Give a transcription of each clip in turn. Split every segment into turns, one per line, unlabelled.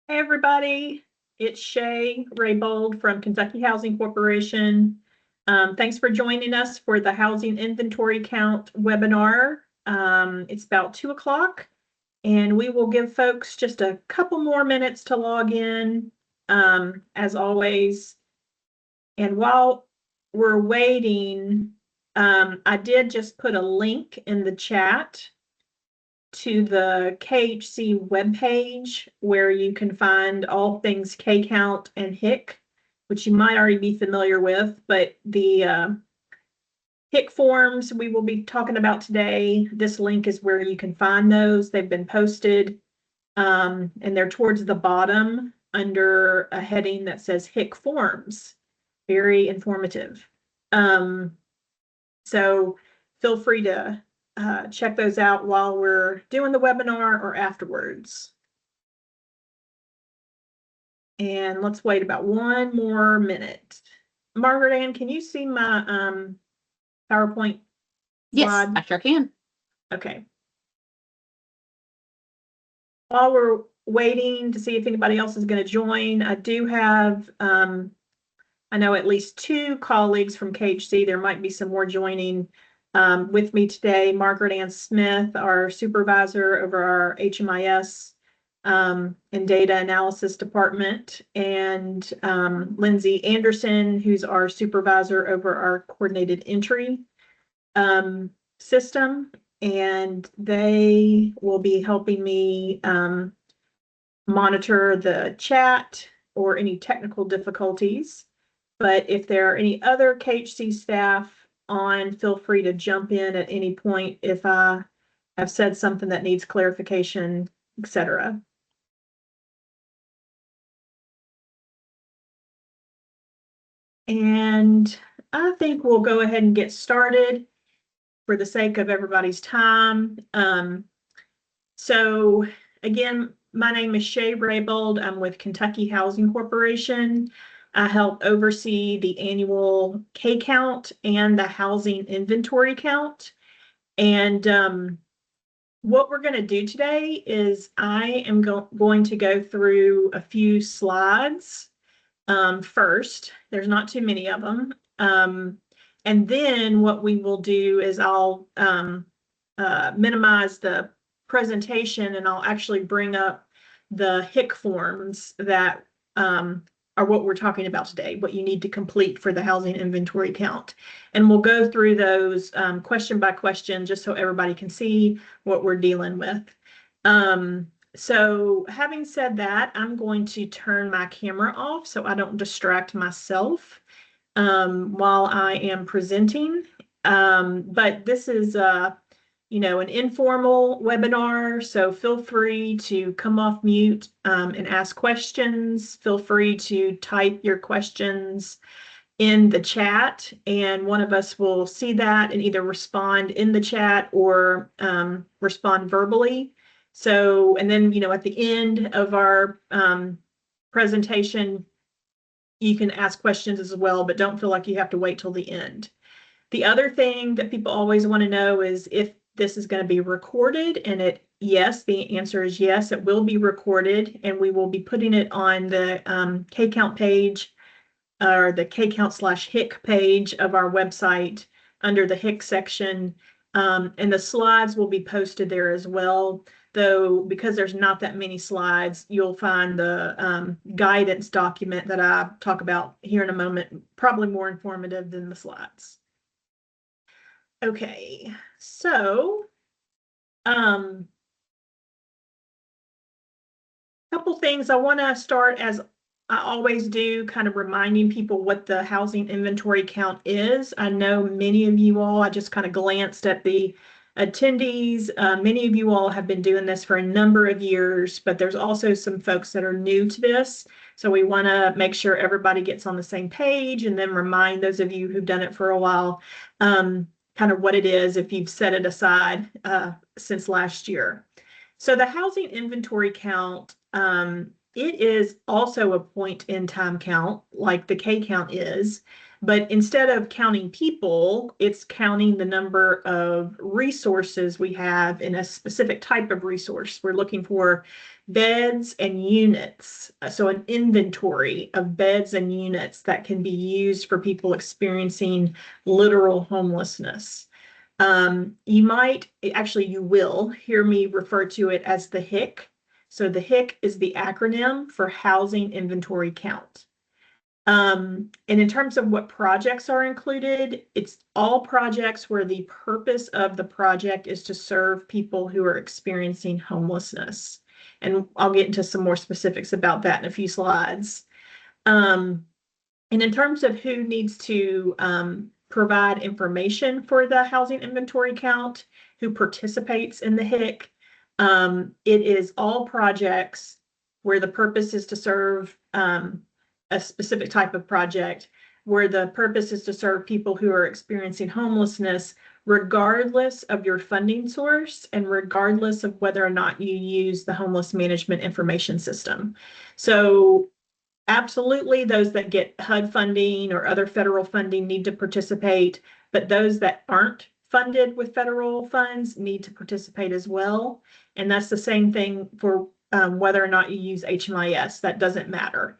Hey, everybody. It's Shay Raybold from Kentucky Housing Corporation. Thanks for joining us for the Housing Inventory Count webinar. It's about 2 o'clock, and we will give folks just a couple more minutes to log in, as always. And while we're waiting, I did just put a link in the chat to the KHC webpage where you can find all things K-Count and HIC, which you might already be familiar with, but the HIC forms we will be talking about today, this link is where you can find those. They've been posted, and they're towards the bottom under a heading that says HIC forms. Very informative. So feel free to check those out while we're doing the webinar or afterwards. And let's wait about 1 more minute. Margaret Ann, can you see my PowerPoint
Yes,
slide?
I sure can.
Okay. While we're waiting to see if anybody else is going to join, I do have, I know at least 2 colleagues from KHC. There might be some more joining with me today. Margaret Ann Smith, our supervisor over our HMIS and data analysis department, and Lindsay Anderson, who's our supervisor over our coordinated entry system. And they will be helping me monitor the chat or any technical difficulties. But if there are any other KHC staff on, feel free to jump in at any point if I have said something that needs clarification, etc. And I think we'll go ahead and get started for the sake of everybody's time. So again, my name is Shay Raybold. I'm with Kentucky Housing Corporation. I help oversee the annual K-Count and the housing inventory count. And what we're going to do today is I am going to go through a few slides first. There's not too many of them. And then what we will do is I'll minimize the presentation and I'll actually bring up the HIC forms that are what we're talking about today, what you need to complete for the housing inventory count. And we'll go through those question by question, just so everybody can see what we're dealing with. So having said that, I'm going to turn my camera off so I don't distract myself while I am presenting. But this is an informal webinar, so feel free to come off mute and ask questions. Feel free to type your questions in the chat, and one of us will see that and either respond in the chat or respond verbally. So, and then, at the end of our presentation, you can ask questions as well, but don't feel like you have to wait till the end. The other thing that people always want to know is if this is going to be recorded, and yes, the answer is yes, it will be recorded, and we will be putting it on the K-Count page or the K-Count/HIC page of our website under the HIC section. And the slides will be posted there as well, though because there's not that many slides, you'll find the guidance document that I talk about here in a moment probably more informative than the slides. Okay, so couple things. I want to start, as I always do, kind of reminding people what the housing inventory count is. I know many of you all, I just kind of glanced at the attendees. Many of you all have been doing this for a number of years, but there's also some folks that are new to this. So we want to make sure everybody gets on the same page, and then remind those of you who've done it for a while kind of what it is if you've set it aside since last year. So the housing inventory count, it is also a point in time count like the K-Count is, But instead of counting people, it's counting the number of resources we have in a specific type of resource. We're looking for beds and units. So an inventory of beds and units that can be used for people experiencing literal homelessness. You might, actually you will hear me refer to it as the HIC. So the HIC is the acronym for Housing Inventory Count. And in terms of what projects are included, it's all projects where the purpose of the project is to serve people who are experiencing homelessness. And I'll get into some more specifics about that in a few slides. And in terms of who needs to provide information for the housing inventory count, who participates in the HIC, it is all projects where the purpose is to serve a specific type of project, where the purpose is to serve people who are experiencing homelessness, regardless of your funding source and regardless of whether or not you use the homeless management information system. So absolutely, those that get HUD funding or other federal funding need to participate, but those that aren't funded with federal funds need to participate as well. And that's the same thing for whether or not you use HMIS. That doesn't matter.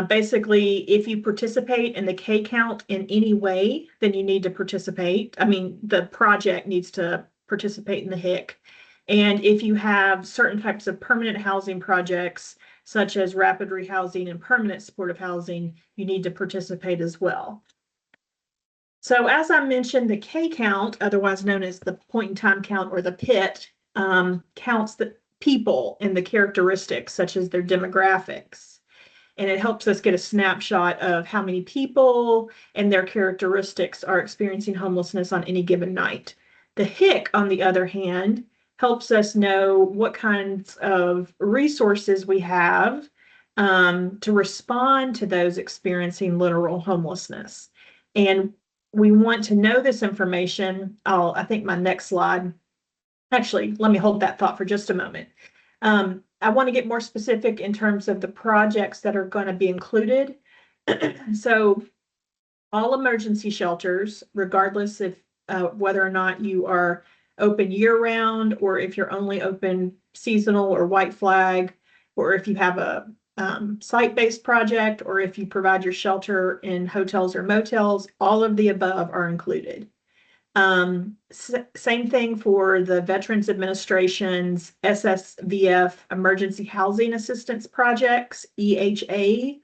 Basically, if you participate in the K count in any way, then you need to participate. I mean, the project needs to participate in the HIC. And if you have certain types of permanent housing projects, such as rapid rehousing and permanent supportive housing, you need to participate as well. So as I mentioned, the K count, otherwise known as the point in time count or the PIT, counts the people and the characteristics such as their demographics. And it helps us get a snapshot of how many people and their characteristics are experiencing homelessness on any given night. The HIC, on the other hand, helps us know what kinds of resources we have to respond to those experiencing literal homelessness. And we want to know this information. I think my next slide, actually, let me hold that thought for just a moment. I want to get more specific in terms of the projects that are going to be included. So all emergency shelters, regardless of whether or not you are open year-round or if you're only open seasonal or white flag, or if you have a site-based project, or if you provide your shelter in hotels or motels, all of the above are included. Same thing for the Veterans Administration's SSVF Emergency Housing Assistance Projects, EHA.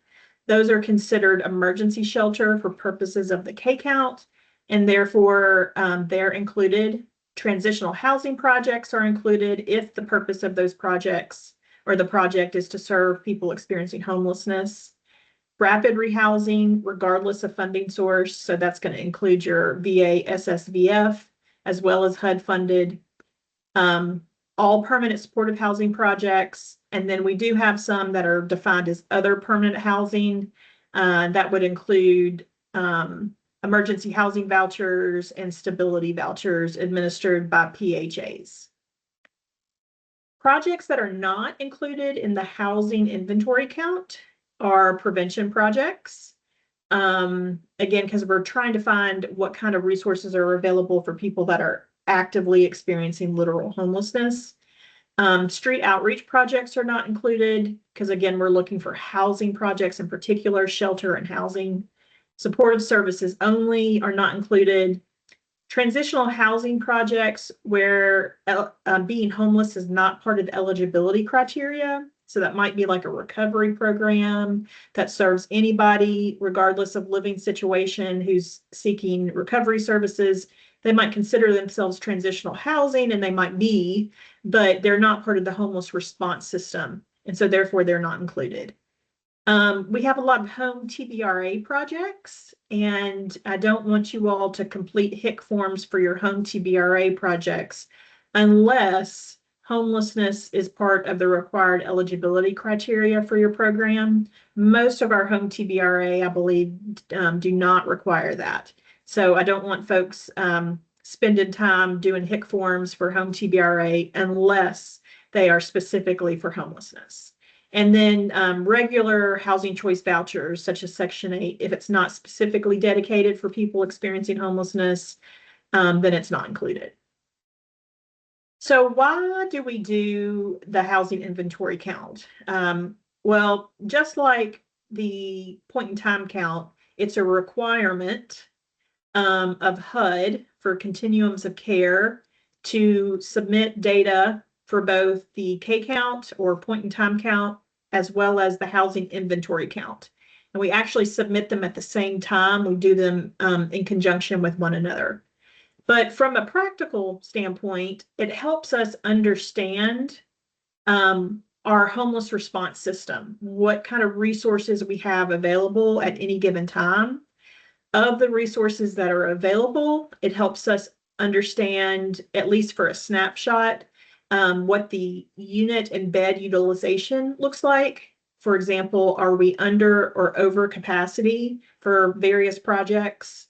Those are considered emergency shelter for purposes of the K count, and therefore they're included. Transitional housing projects are included if the purpose of those projects or the project is to serve people experiencing homelessness. Rapid rehousing, regardless of funding source. So that's going to include your VA SSVF, as well as HUD funded, all permanent supportive housing projects. And then we do have some that are defined as other permanent housing. That would include emergency housing vouchers and stability vouchers administered by PHAs. Projects that are not included in the housing inventory count are prevention projects. Again, because we're trying to find what kind of resources are available for people that are actively experiencing literal homelessness. Street outreach projects are not included because, again, we're looking for housing projects in particular, shelter and housing. Supportive services only are not included. Transitional housing projects where being homeless is not part of the eligibility criteria. So that might be like a recovery program that serves anybody, regardless of living situation, who's seeking recovery services. They might consider themselves transitional housing, and they might be, but they're not part of the homeless response system. And so therefore they're not included. We have a lot of home TBRA projects, and I don't want you all to complete HIC forms for your home TBRA projects unless homelessness is part of the required eligibility criteria for your program. Most of our home TBRA, I believe, do not require that. So I don't want folks spending time doing HIC forms for home TBRA unless they are specifically for homelessness. And then regular housing choice vouchers, such as Section 8, if it's not specifically dedicated for people experiencing homelessness, then it's not included. So why do we do the housing inventory count? Well, just like the point in time count, it's a requirement of HUD for continuums of care to submit data for both the K count or point in time count, as well as the housing inventory count. And we actually submit them at the same time. We do them in conjunction with one another. But from a practical standpoint, it helps us understand our homeless response system, what kind of resources we have available at any given time. Of the resources that are available, it helps us understand, at least for a snapshot, what the unit and bed utilization looks like. For example, are we under or over capacity for various projects?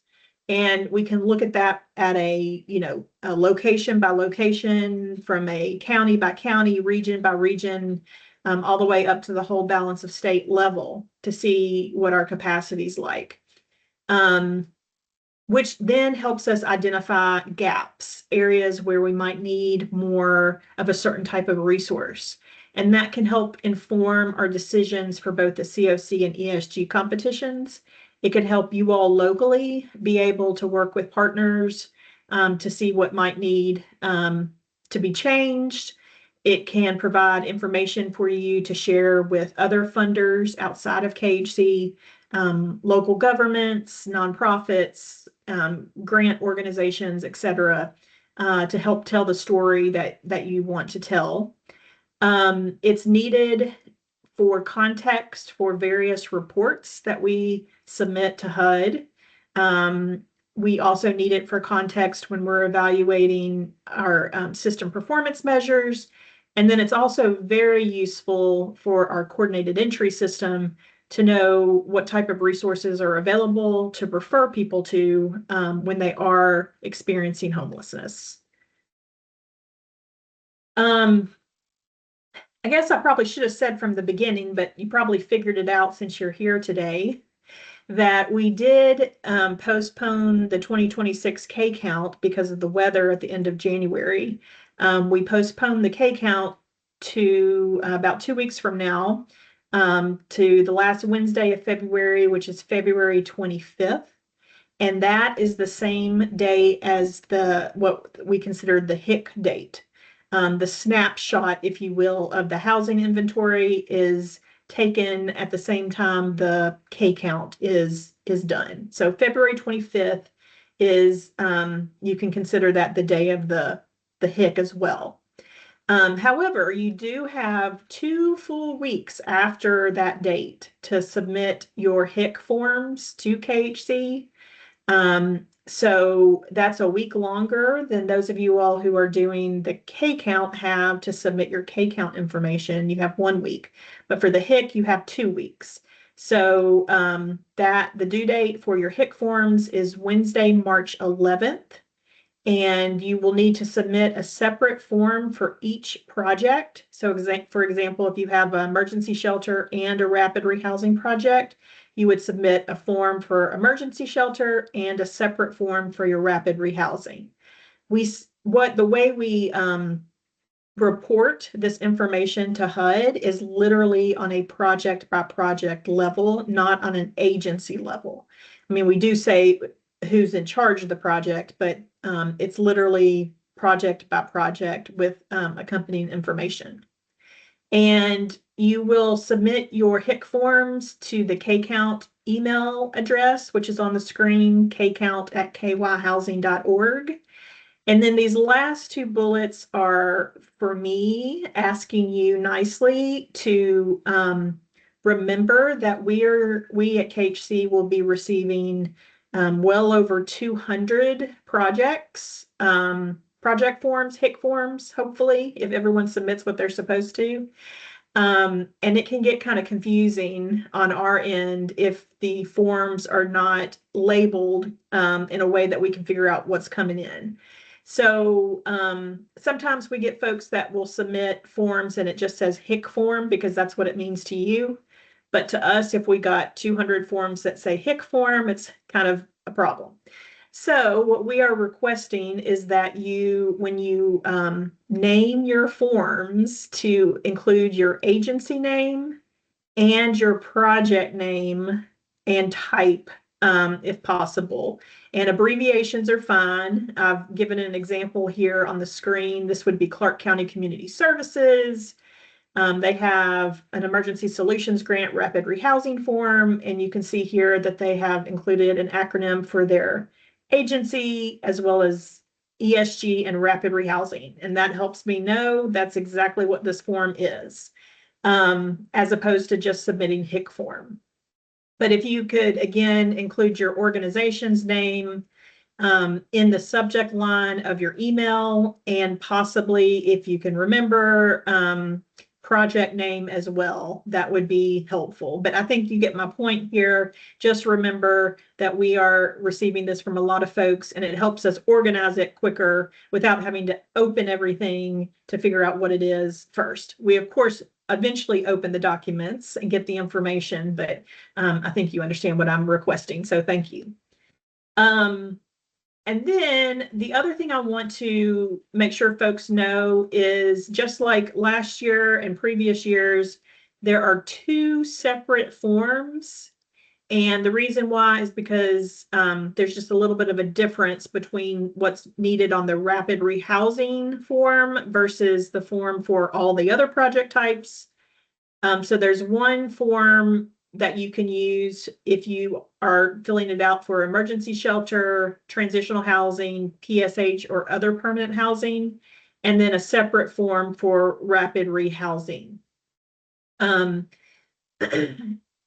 And we can look at that at a location by location, from a county by county, region by region, all the way up to the whole balance of state level to see what our capacity is like. Which then helps us identify gaps, areas where we might need more of a certain type of resource. And that can help inform our decisions for both the COC and ESG competitions. It could help you all locally be able to work with partners to see what might need to be changed. It can provide information for you to share with other funders outside of KHC, local governments, nonprofits, grant organizations, etc., to help tell the story that you want to tell. It's needed for context for various reports that we submit to HUD. We also need it for context when we're evaluating our system performance measures. And then it's also very useful for our coordinated entry system to know what type of resources are available to refer people to when they are experiencing homelessness. I guess I probably should have said from the beginning, but you probably figured it out since you're here today, that we did postpone the 2026 K count because of the weather at the end of January. We postponed the K count to about 2 weeks from now, to the last Wednesday of February, which is February 25th. And that is the same day as what we considered the HIC date. The snapshot, if you will, of the housing inventory is taken at the same time the K count is done. So February 25th is, you can consider that the day of the HIC as well. However, you do have 2 full weeks after that date to submit your HIC forms to KHC. So that's a week longer than those of you all who are doing the K count have to submit your K count information. You have 1 week, but for the HIC, you have 2 weeks. So the due date for your HIC forms is Wednesday, March 11th. And you will need to submit a separate form for each project. So for example, if you have an emergency shelter and a rapid rehousing project, you would submit a form for emergency shelter and a separate form for your rapid rehousing. The way we report this information to HUD is literally on a project by project level, not on an agency level. I mean, we do say who's in charge of the project, but it's literally project by project with accompanying information. And you will submit your HIC forms to the K-Count email address, which is on the screen, kcount@kyhousing.org. And then these last 2 bullets are for me asking you nicely to remember that we at KHC will be receiving well over 200 project forms, HIC forms, hopefully, if everyone submits what they're supposed to. And it can get kind of confusing on our end if the forms are not labeled in a way that we can figure out what's coming in. So sometimes we get folks that will submit forms and it just says HIC form because that's what it means to you. But to us, if we got 200 forms that say HIC form, it's kind of a problem. So what we are requesting is that when you name your forms, to include your agency name and your project name and type, if possible. And abbreviations are fine. I've given an example here on the screen. This would be Clark County Community Services. They have an emergency solutions grant rapid rehousing form, and you can see here that they have included an acronym for their agency as well as ESG and rapid rehousing. And that helps me know that's exactly what this form is, as opposed to just submitting HIC form. But if you could, again, include your organization's name in the subject line of your email, and possibly, if you can remember, project name as well, that would be helpful. But I think you get my point here. Just remember that we are receiving this from a lot of folks, and it helps us organize it quicker without having to open everything to figure out what it is first. We, of course, eventually open the documents and get the information, but I think you understand what I'm requesting, so thank you. And then the other thing I want to make sure folks know is, just like last year and previous years, there are 2 separate forms. And the reason why is because there's just a little bit of a difference between what's needed on the rapid rehousing form versus the form for all the other project types. So there's one form that you can use if you are filling it out for emergency shelter, transitional housing, PSH, or other permanent housing, and then a separate form for rapid rehousing.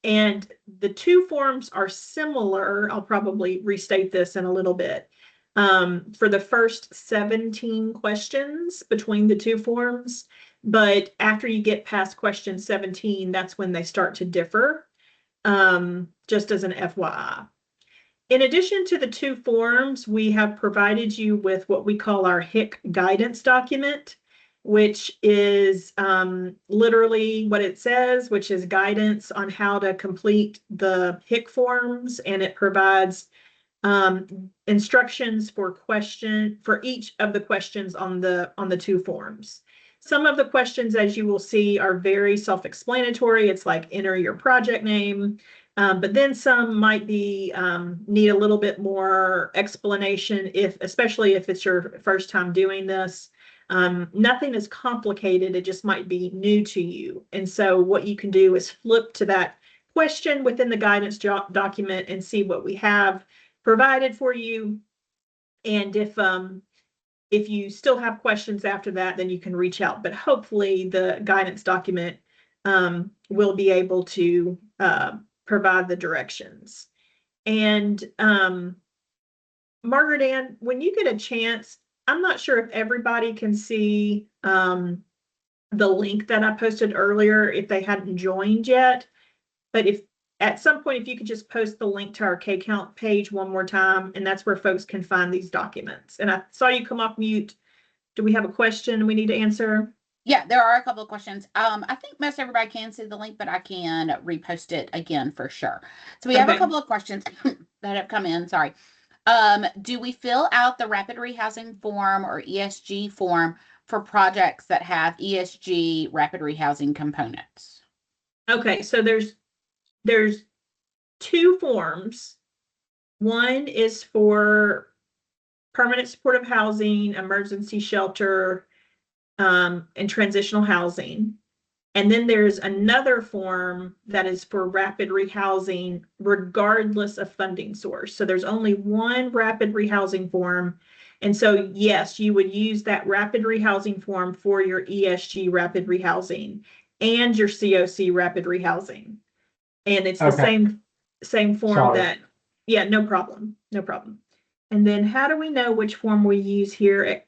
And the 2 forms are similar. I'll probably restate this in a little bit. For the first 17 questions between the 2 forms, but after you get past question 17, that's when they start to differ. Just as an FYI. In addition to the 2 forms, we have provided you with what we call our HIC guidance document, which is literally what it says, which is guidance on how to complete the HIC forms, and it provides instructions for each of the questions on the 2 forms. Some of the questions, as you will see, are very self-explanatory. It's like enter your project name, but then some might be need a little bit more explanation, especially if it's your first time doing this. Nothing is complicated. It just might be new to you. And so what you can do is flip to that question within the guidance document and see what we have provided for you. And if you still have questions after that, then you can reach out. But hopefully the guidance document will be able to provide the directions. And Margaret Ann, when you get a chance, I'm not sure if everybody can see the link that I posted earlier if they hadn't joined yet. But if at some point, if you could just post the link to our K-Count page one more time, and that's where folks can find these documents. And I saw you come off mute. Do we have a question we need to answer?
Yeah, there are a couple of questions. I think most everybody can see the link, but I can repost it again for sure. So we have a couple of questions that have come in. Sorry. Do we fill out the rapid rehousing form or ESG form for projects that have ESG rapid rehousing components?
Okay, so there's 2 forms. One is for permanent supportive housing, emergency shelter, and transitional housing. And then there's another form that is for rapid rehousing, regardless of funding source. So there's only one rapid rehousing form. And so, yes, you would use that rapid rehousing form for your ESG rapid rehousing and your COC rapid rehousing. And it's the same form that, yeah, no problem. And then how do we know which form we use here at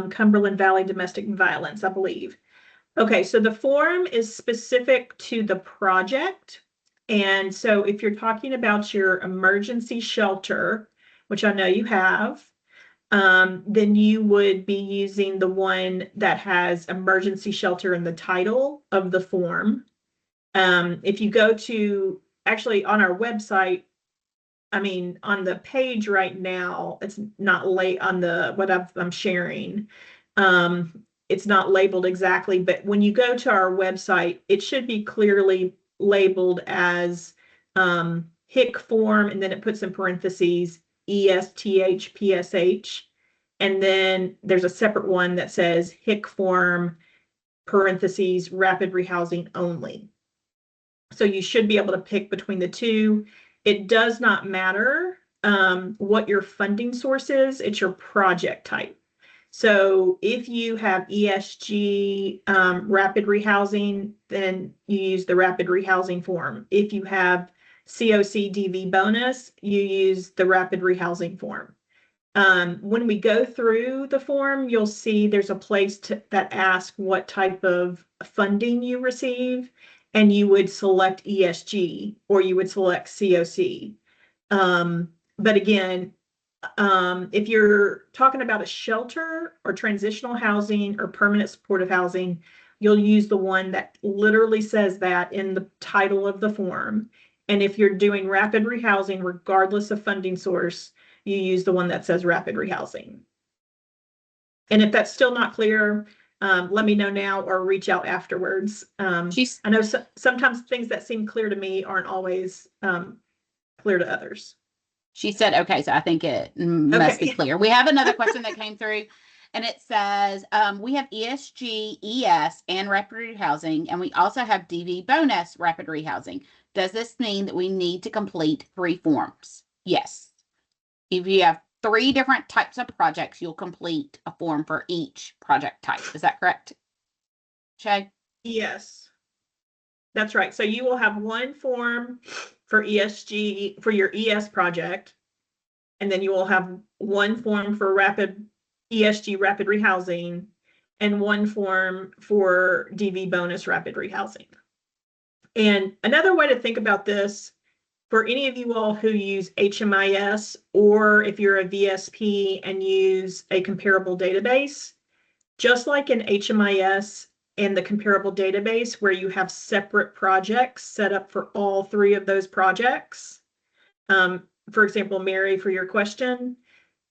Cumberland Valley Domestic Violence, I believe? Okay, so the form is specific to the project. And so if you're talking about your emergency shelter, which I know you have, then you would be using the one that has emergency shelter in the title of the form. If you go to, actually on our website, I mean, on the page right now, it's not late on the, what I'm sharing. It's not labeled exactly, but when you go to our website, it should be clearly labeled as HIC form, and then it puts in parentheses ESTHPSH. And then there's a separate one that says HIC form, parentheses, rapid rehousing only. So you should be able to pick between the two. It does not matter what your funding source is, it's your project type. So if you have ESG rapid rehousing, then you use the rapid rehousing form. If you have COC DV bonus, you use the rapid rehousing form. When we go through the form, you'll see there's a place that asks what type of funding you receive, and you would select ESG or you would select COC. But again, if you're talking about a shelter or transitional housing or permanent supportive housing, you'll use the one that literally says that in the title of the form. And if you're doing rapid rehousing, regardless of funding source, you use the one that says rapid rehousing. And if that's still not clear, let me know now or reach out afterwards. I know sometimes things that seem clear to me aren't always clear to others.
She said, okay, so I think it must be clear. We have another question that came through, and it says, we have ESG, ES, and rapid rehousing, and we also have DV bonus rapid rehousing. Does this mean that we need to complete 3 forms? Yes. If you have 3 different types of projects, you'll complete a form for each project type. Is that correct, Shay?
Yes, that's right. So you will have one form for ESG for your ES project, and then you will have one form for ESG rapid rehousing, and one form for DV bonus rapid rehousing. And another way to think about this, for any of you all who use HMIS, or if you're a VSP and use a comparable database, just like in HMIS and the comparable database where you have separate projects set up for all 3 of those projects. For example, Mary, for your question,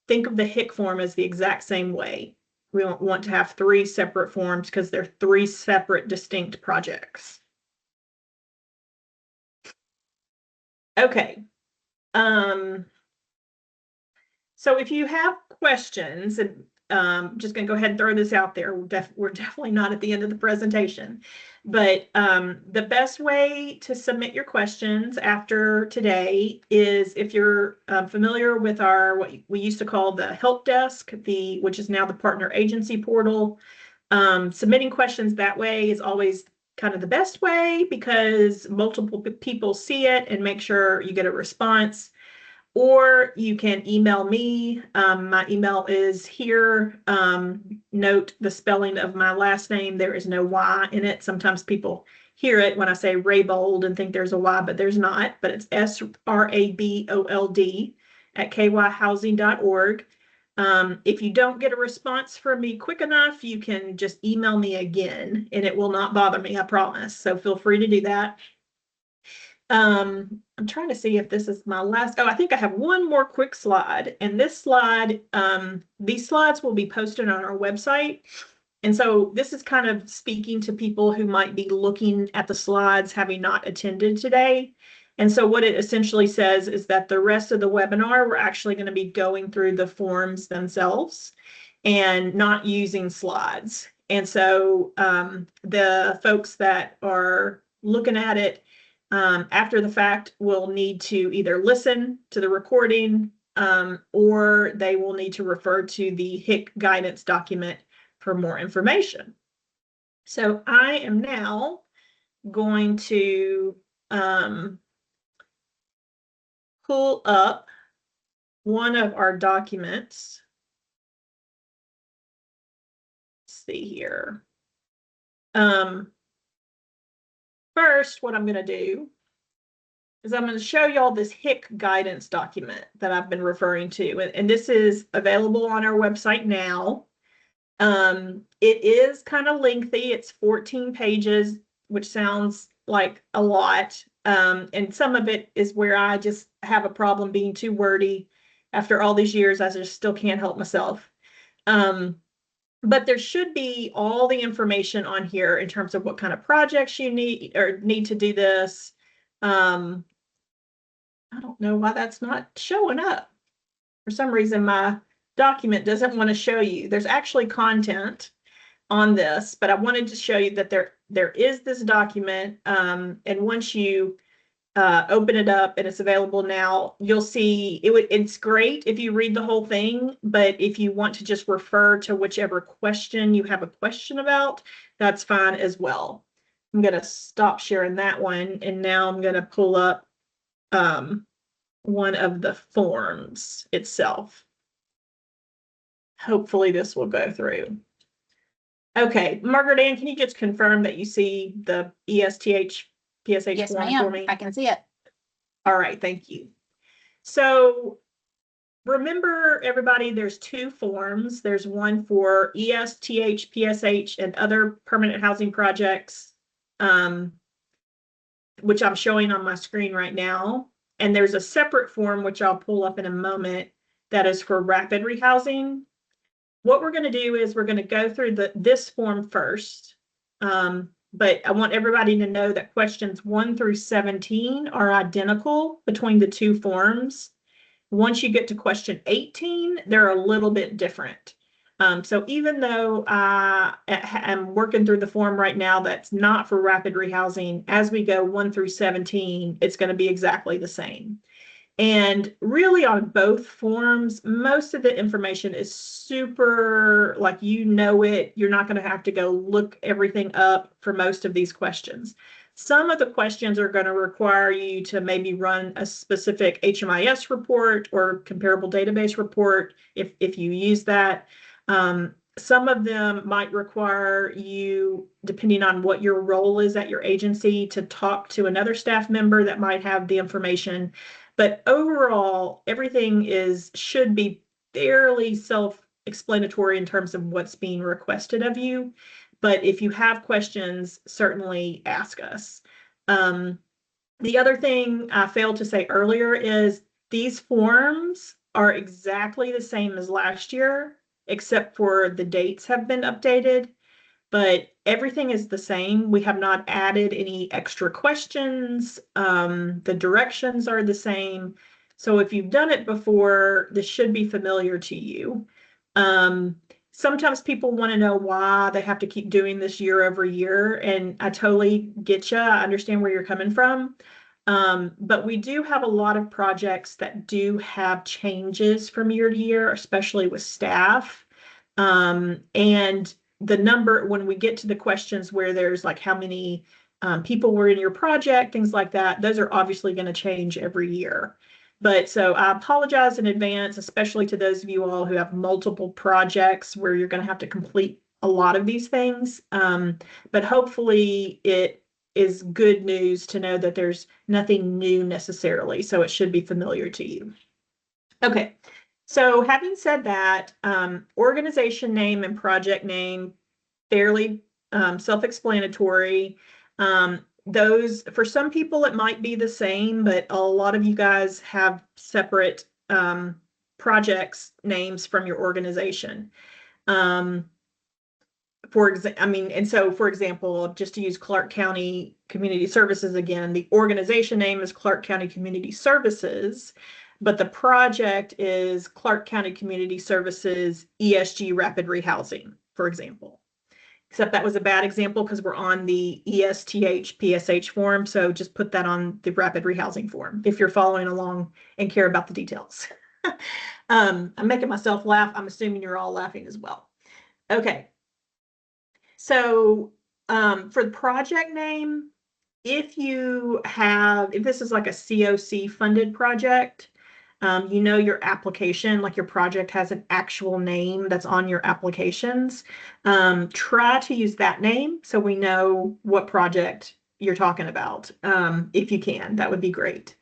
think of the HIC form as the exact same way. We want to have 3 separate forms because they're 3 separate distinct projects. Okay. So if you have questions, and just going to go ahead and throw this out there, we're definitely not at the end of the presentation, but the best way to submit your questions after today is if you're familiar with our, what we used to call the help desk, which is now the partner agency portal. Submitting questions that way is always kind of the best way because multiple people see it and make sure you get a response. Or you can email me. My email is here. Note the spelling of my last name. There is no Y in it. Sometimes people hear it when I say Raybold and think there's a Y, but there's not. But it's SRABOLD@kyhousing.org. If you don't get a response from me quick enough, you can just email me again and it will not bother me, I promise. So feel free to do that. I'm trying to see if this is my last. Oh, I think I have one more quick slide. And this slide, these slides will be posted on our website. And so this is kind of speaking to people who might be looking at the slides having not attended today. And so what it essentially says is that the rest of the webinar, we're actually going to be going through the forms themselves and not using slides. And so the folks that are looking at it after the fact will need to either listen to the recording or they will need to refer to the HIC guidance document for more information. So I am now going to pull up one of our documents. Let's see here. First, what I'm going to do is I'm going to show y'all this HIC guidance document that I've been referring to. And this is available on our website now. It is kind of lengthy. It's 14 pages, which sounds like a lot. And some of it is where I just have a problem being too wordy. After all these years, I just still can't help myself. But there should be all the information on here in terms of what kind of projects you need to do this. I don't know why that's not showing up. For some reason, my document doesn't want to show you. There's actually content on this, but I wanted to show you that there is this document. And once you open it up and it's available now, you'll see it's great if you read the whole thing, but if you want to just refer to whichever question you have a question about, that's fine as well. I'm going to stop sharing that one, and now I'm going to pull up one of the forms itself. Hopefully this will go through. Okay, Margaret Ann, can you just confirm that you see the ESTH PSH
Yes,
form
ma'am.
for me?
I can see it.
All right, thank you. So remember, everybody, there's two forms. There's one for ESTH, PSH, and other permanent housing projects, which I'm showing on my screen right now. And there's a separate form, which I'll pull up in a moment, that is for rapid rehousing. What we're going to do is we're going to go through this form first. But I want everybody to know that questions 1 through 17 are identical between the two forms. Once you get to question 18, they're a little bit different. So even though I am working through the form right now that's not for rapid rehousing, as we go 1 through 17, it's going to be exactly the same. And really on both forms, most of the information is super, like, you know it. You're not going to have to go look everything up for most of these questions. Some of the questions are going to require you to maybe run a specific HMIS report or comparable database report if you use that. Some of them might require you, depending on what your role is at your agency, to talk to another staff member that might have the information. But overall, everything should be fairly self-explanatory in terms of what's being requested of you. But if you have questions, certainly ask us. The other thing I failed to say earlier is these forms are exactly the same as last year, except for the dates have been updated. But everything is the same. We have not added any extra questions. The directions are the same. So if you've done it before, this should be familiar to you. Sometimes people want to know why they have to keep doing this year over year, and I totally get you. I understand where you're coming from. But we do have a lot of projects that do have changes from year to year, especially with staff. And the number, when we get to the questions where there's like how many people were in your project, things like that, those are obviously going to change every year. But so I apologize in advance, especially to those of you all who have multiple projects where you're going to have to complete a lot of these things. But hopefully it is good news to know that there's nothing new necessarily, so it should be familiar to you. Okay. So having said that, organization name and project name, fairly self-explanatory. Those, for some people, it might be the same, but a lot of you guys have separate projects names from your organization. For example, just to use Clark County Community Services again, the organization name is Clark County Community Services, but the project is Clark County Community Services ESG Rapid Rehousing, for example. Except that was a bad example because we're on the ESTH PSH form, so just put that on the Rapid Rehousing form if you're following along and care about the details. I'm making myself laugh. I'm assuming you're all laughing as well. Okay. So for the project name, if this is like a COC funded project, you know your application, like your project has an actual name that's on your applications. Try to use that name so we know what project you're talking about. If you can, that would be great.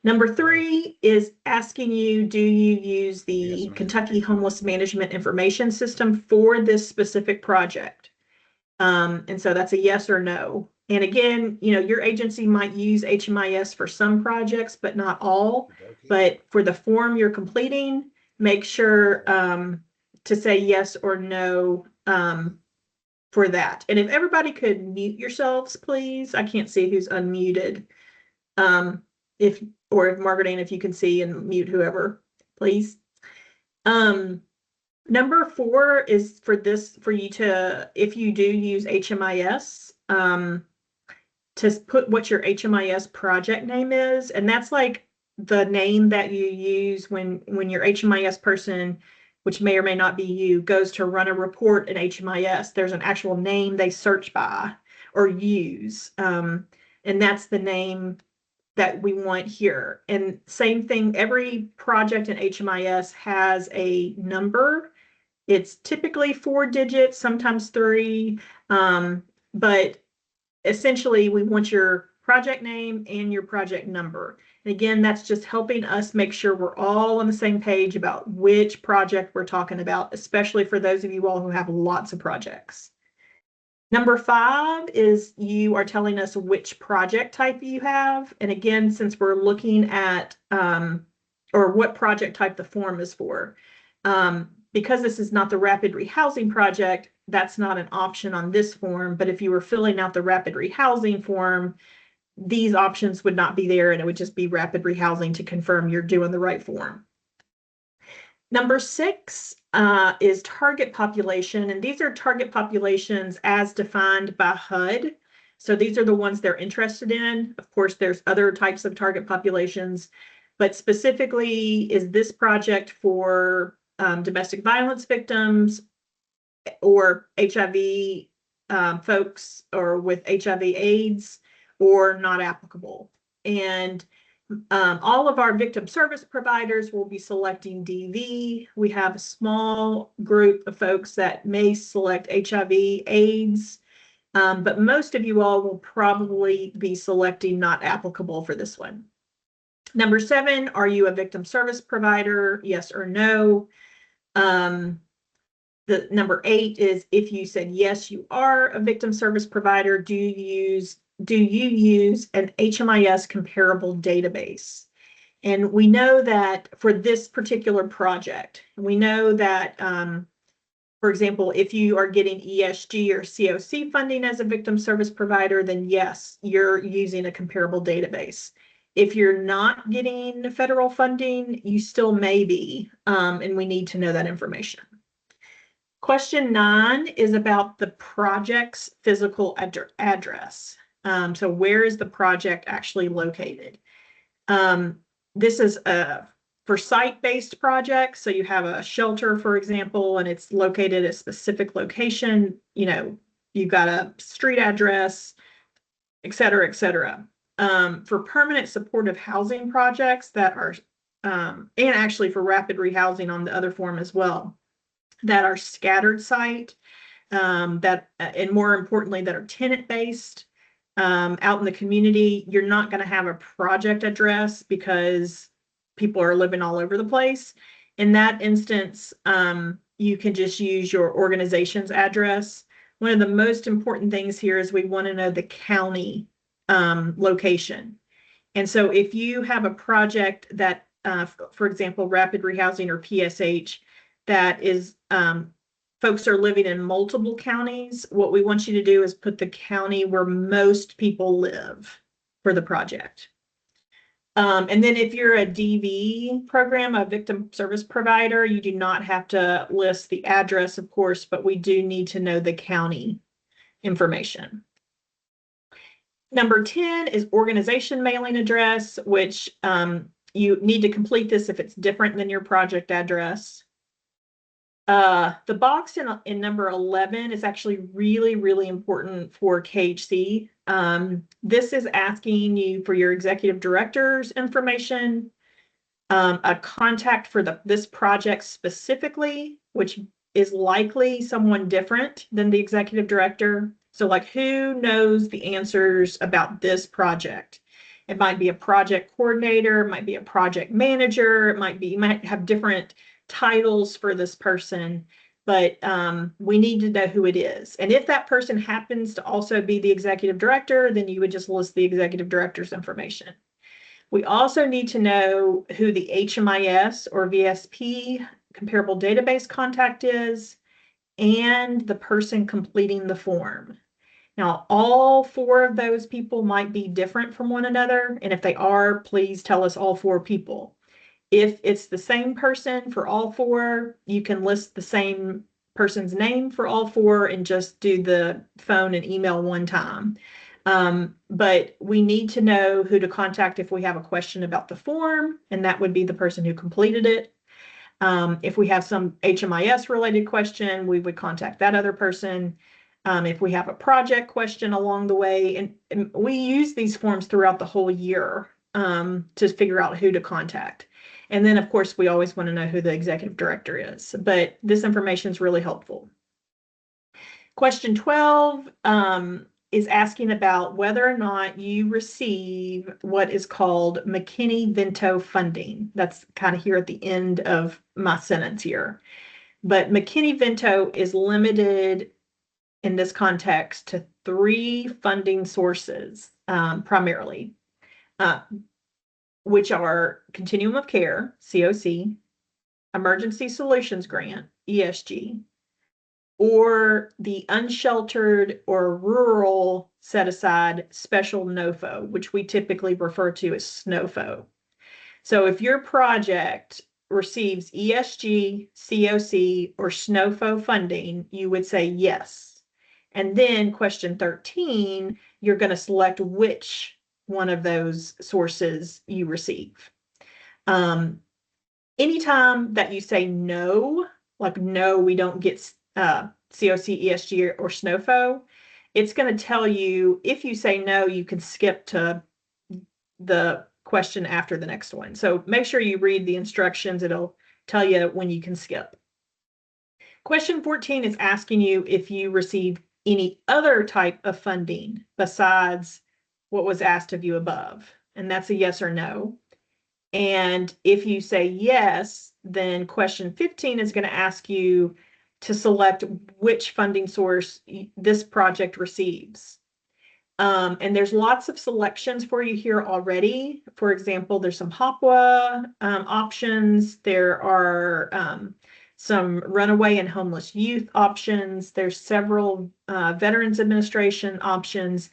Number 3 is asking you, do you use the Kentucky Homeless Management Information System for this specific project? And so that's a yes or no. And again, your agency might use HMIS for some projects, but not all. But for the form you're completing, make sure to say yes or no for that. And if everybody could mute yourselves, please. I can't see who's unmuted. If Margaretine, if you can see and mute whoever, please. Number 4 is for you to, if you do use HMIS, to put what your HMIS project name is. And that's like the name that you use when your HMIS person, which may or may not be you, goes to run a report in HMIS. There's an actual name they search by or use. And that's the name that we want here. And same thing, every project in HMIS has a number. It's typically 4 digits, sometimes 3, but essentially we want your project name and your project number. And again, that's just helping us make sure we're all on the same page about which project we're talking about, especially for those of you all who have lots of projects. Number 5 is you are telling us which project type you have. And again, since we're looking at, or what project type the form is for, because this is not the rapid rehousing project, that's not an option on this form. But if you were filling out the rapid rehousing form, these options would not be there, and it would just be rapid rehousing to confirm you're doing the right form. Number 6 is target population, and these are target populations as defined by HUD. So these are the ones they're interested in. Of course, there's other types of target populations, but specifically, is this project for domestic violence victims or HIV folks or with HIV/AIDS, or not applicable? And all of our victim service providers will be selecting DV. We have a small group of folks that may select HIV/AIDS, but most of you all will probably be selecting not applicable for this one. Number 7, are you a victim service provider? Yes or no. The number 8 is if you said yes, you are a victim service provider, do you use an HMIS comparable database? And we know that for this particular project, we know that, for example, if you are getting ESG or COC funding as a victim service provider, then yes, you're using a comparable database. If you're not getting federal funding, you still may be, and we need to know that information. Question 9 is about the project's physical address. So where is the project actually located? This is for site-based projects. So you have a shelter, for example, and it's located at a specific location. You've got a street address, et cetera, et cetera. For permanent supportive housing projects that are, and actually for rapid rehousing on the other form as well, that are scattered site, and more importantly, that are tenant-based, out in the community, you're not going to have a project address because people are living all over the place. In that instance, you can just use your organization's address. One of the most important things here is we want to know the county location. And so if you have a project that, for example, rapid rehousing or PSH, that is folks are living in multiple counties, what we want you to do is put the county where most people live for the project. And then if you're a DV program, a victim service provider, you do not have to list the address, of course, but we do need to know the county information. Number 10 is organization mailing address, which you need to complete this if it's different than your project address. The box in number 11 is actually really, really important for KHC. This is asking you for your executive director's information, a contact for this project specifically, which is likely someone different than the executive director. So like, who knows the answers about this project? It might be a project coordinator, it might be a project manager, you might have different titles for this person, but we need to know who it is. And if that person happens to also be the executive director, then you would just list the executive director's information. We also need to know who the HMIS or VSP comparable database contact is and the person completing the form. Now, all 4 of those people might be different from one another, and if they are, please tell us all 4 people. If it's the same person for all 4, you can list the same person's name for all 4 and just do the phone and email one time. But we need to know who to contact if we have a question about the form, and that would be the person who completed it. If we have some HMIS related question, we would contact that other person. If we have a project question along the way, and we use these forms throughout the whole year to figure out who to contact. And then, of course, we always want to know who the executive director is, but this information is really helpful. Question 12 is asking about whether or not you receive what is called McKinney-Vento funding. That's kind of here at the end of my sentence here. But McKinney-Vento is limited in this context to 3 funding sources, primarily, which are Continuum of Care, COC, Emergency Solutions Grant, ESG, or the Unsheltered or Rural Set Aside Special NOFO, which we typically refer to as SNOFO. So if your project receives ESG, COC, or SNOFO funding, you would say yes. And then question 13, you're going to select which one of those sources you receive. Anytime that you say no, like no, we don't get COC, ESG, or SNOFO, it's going to tell you, if you say no, you can skip to the question after the next one. So make sure you read the instructions. It'll tell you when you can skip. Question 14 is asking you if you received any other type of funding besides what was asked of you above. And that's a yes or no. And if you say yes, then question 15 is going to ask you to select which funding source this project receives. And there's lots of selections for you here already. For example, there's some HOPWA options. There are some runaway and homeless youth options. There's several Veterans Administration options.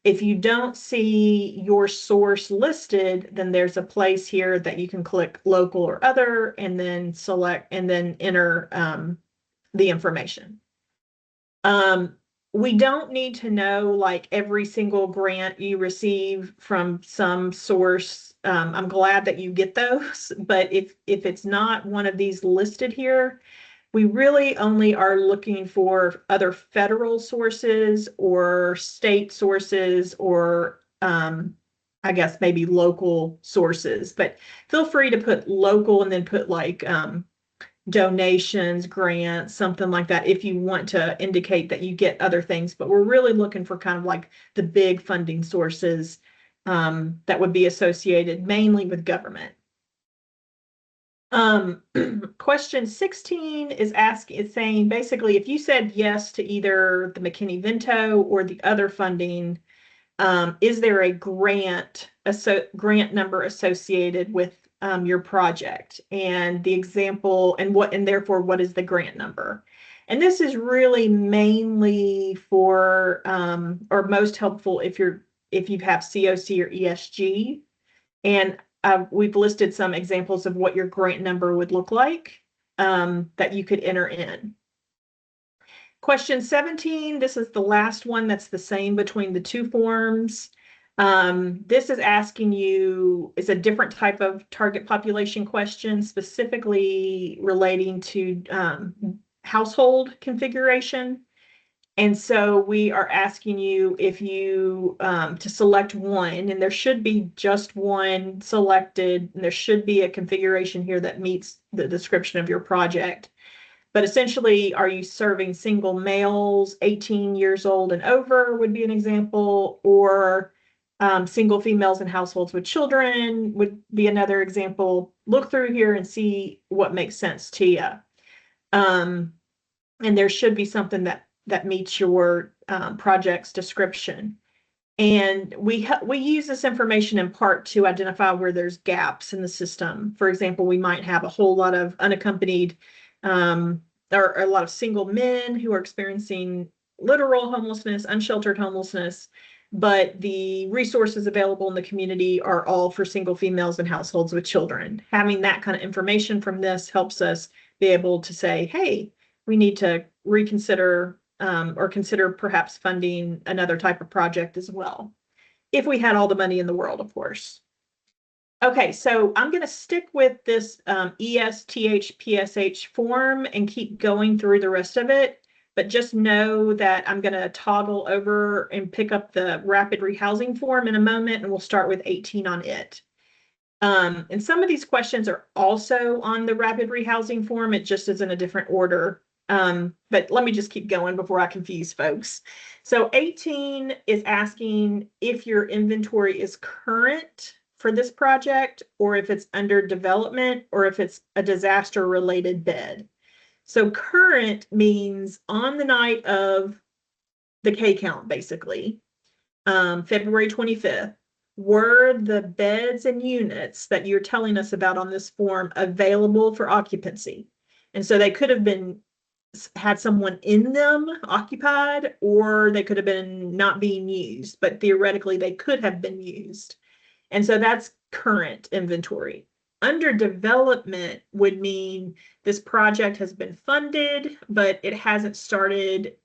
If you don't see your source listed, then there's a place here that you can click local or other and then select and then enter the information. We don't need to know like every single grant you receive from some source. I'm glad that you get those, but if it's not one of these listed here, we really only are looking for other federal sources or state sources or I guess maybe local sources, but feel free to put local and then put like donations, grants, something like that, if you want to indicate that you get other things. But we're really looking for kind of like the big funding sources that would be associated mainly with government. Question 16 is saying basically, if you said yes to either the McKinney-Vento or the other funding, is there a grant number associated with your project, and the example, and therefore what is the grant number? And this is really mainly for or most helpful if you have COC or ESG, and we've listed some examples of what your grant number would look like that you could enter in. Question 17, this is the last one that's the same between the 2 forms. This is asking you, it's a different type of target population question, specifically relating to household configuration. And so we are asking you if you to select one, and there should be just one selected, and there should be a configuration here that meets the description of your project. But essentially, are you serving single males, 18 years old and over would be an example, or single females in households with children would be another example. Look through here and see what makes sense to you. And there should be something that meets your project's description. And we use this information in part to identify where there's gaps in the system. For example, we might have a whole lot of unaccompanied or a lot of single men who are experiencing literal homelessness, unsheltered homelessness, but the resources available in the community are all for single females and households with children. Having that kind of information from this helps us be able to say, hey, we need to reconsider or consider perhaps funding another type of project as well. If we had all the money in the world, of course. Okay, so I'm going to stick with this ESTH-PSH form and keep going through the rest of it, but just know that I'm going to toggle over and pick up the rapid rehousing form in a moment, and we'll start with 18 on it. And some of these questions are also on the rapid rehousing form. It just is in a different order. But let me just keep going before I confuse folks. So 18 is asking if your inventory is current for this project, or if it's under development, or if it's a disaster related bed. So current means on the night of the K count, basically, February 25th, were the beds and units that you're telling us about on this form available for occupancy? And so they could have had someone in them occupied, or they could have been not being used, but theoretically they could have been used. And so that's current inventory. Under development would mean this project has been funded, but it hasn't started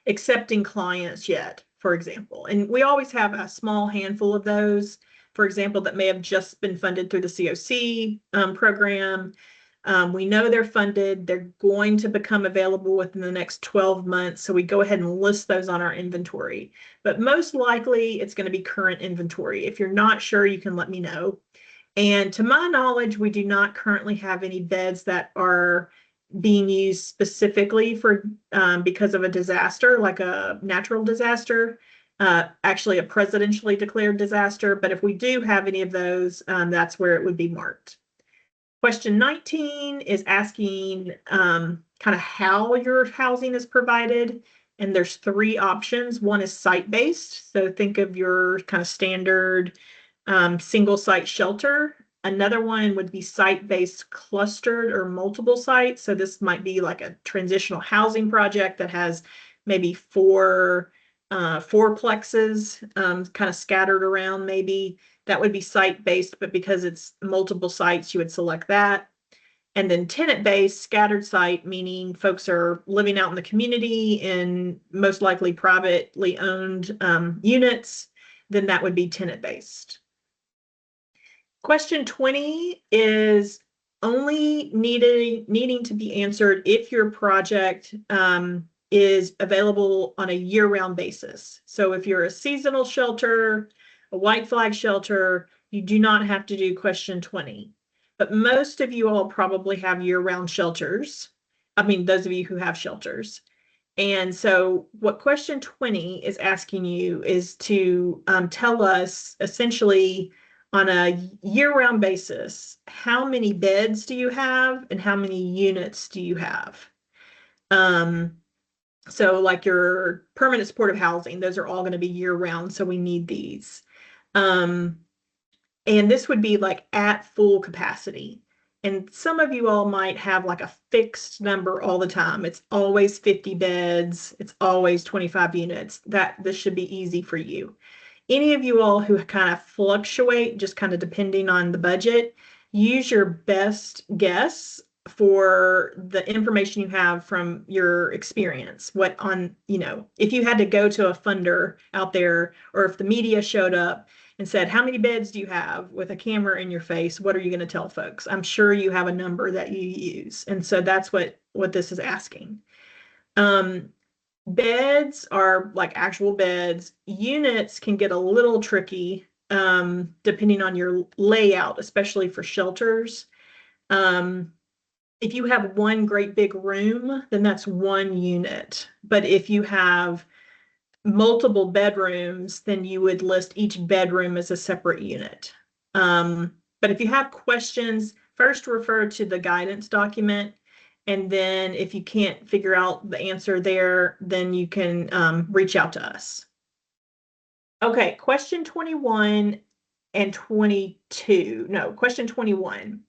accepting clients yet, for example. And we always have a small handful of those, for example, that may have just been funded through the COC program. We know they're funded. They're going to become available within the next 12 months. So we go ahead and list those on our inventory. But most likely it's going to be current inventory. If you're not sure, you can let me know. And to my knowledge, we do not currently have any beds that are being used specifically for because of a disaster, like a natural disaster, actually a presidentially declared disaster. But if we do have any of those, that's where it would be marked. Question 19 is asking kind of how your housing is provided. And there's 3 options. One is site-based. So think of your kind of standard single site shelter. Another one would be site-based clustered or multiple sites. So this might be like a transitional housing project that has maybe 4 fourplexes kind of scattered around maybe. That would be site-based, but because it's multiple sites, you would select that. And then tenant-based, scattered site, meaning folks are living out in the community in most likely privately owned units, then that would be tenant-based. Question 20 is only needing to be answered if your project is available on a year-round basis. So if you're a seasonal shelter, a white flag shelter, you do not have to do question 20. But most of you all probably have year-round shelters. I mean, those of you who have shelters. And so what question 20 is asking you is to tell us essentially on a year-round basis, how many beds do you have and how many units do you have? So like your permanent supportive housing, those are all going to be year-round, so we need these. And this would be like at full capacity. And some of you all might have like a fixed number all the time. It's always 50 beds. It's always 25 units. This should be easy for you. Any of you all who kind of fluctuate, just kind of depending on the budget, use your best guess for the information you have from your experience. If you had to go to a funder out there, or if the media showed up and said, how many beds do you have, with a camera in your face, what are you going to tell folks? I'm sure you have a number that you use. And so that's what this is asking. Beds are like actual beds. Units can get a little tricky depending on your layout, especially for shelters. if you have one great big room, then that's one unit. But if you have multiple bedrooms, then you would list each bedroom as a separate unit. But if you have questions, first refer to the guidance document. And then if you can't figure out the answer there, then you can reach out to us. Okay, question 21 and 22. No, question 21.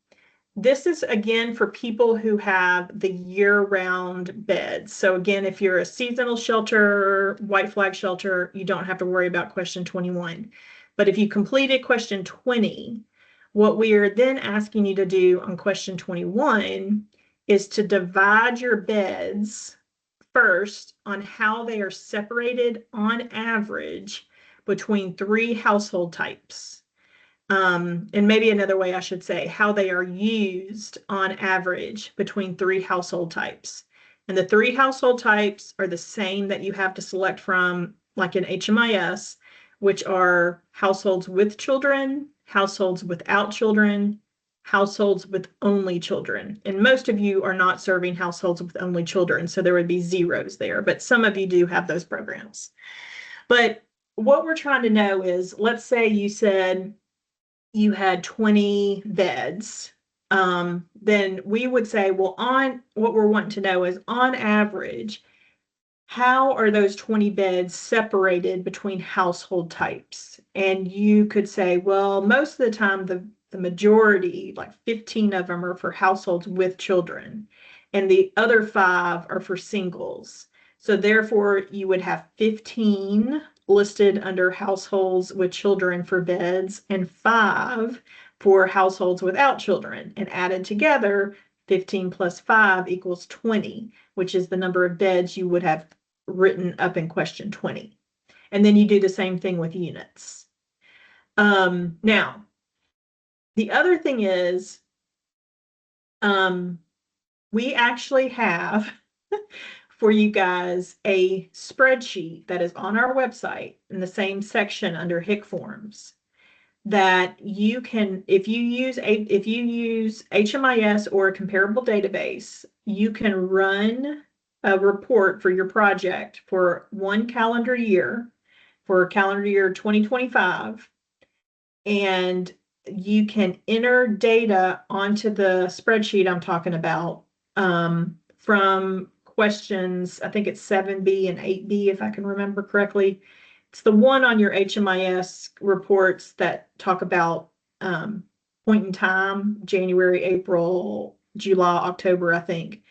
This is again for people who have the year-round beds. So again, if you're a seasonal shelter, white flag shelter, you don't have to worry about question 21. But if you completed question 20, what we are then asking you to do on question 21 is to divide your beds first on how they are separated on average between 3 household types. And maybe another way I should say how they are used on average between 3 household types. And the 3 household types are the same that you have to select from, like in HMIS, which are households with children, households without children, households with only children. And most of you are not serving households with only children, so there would be zeros there, but some of you do have those programs. But what we're trying to know is, let's say you said you had 20 beds, then we would say, well, on what we're wanting to know is on average, how are those 20 beds separated between household types? And you could say, well, most of the time, the majority, like 15 of them are for households with children, and the other 5 are for singles. So therefore, you would have 15 listed under households with children for beds and 5 for households without children. And added together, 15 plus 5 equals 20, which is the number of beds you would have written up in question 20. And then you do the same thing with units. Now, the other thing is, we actually have for you guys a spreadsheet that is on our website in the same section under HIC forms that you can, if you use HMIS or a comparable database, you can run a report for your project for 1 calendar year, for calendar year 2025, and you can enter data onto the spreadsheet I'm talking about from questions, I think it's 7B and 8B, if I can remember correctly. It's the one on your HMIS reports that talk about point in time, January, April, July, October, I think.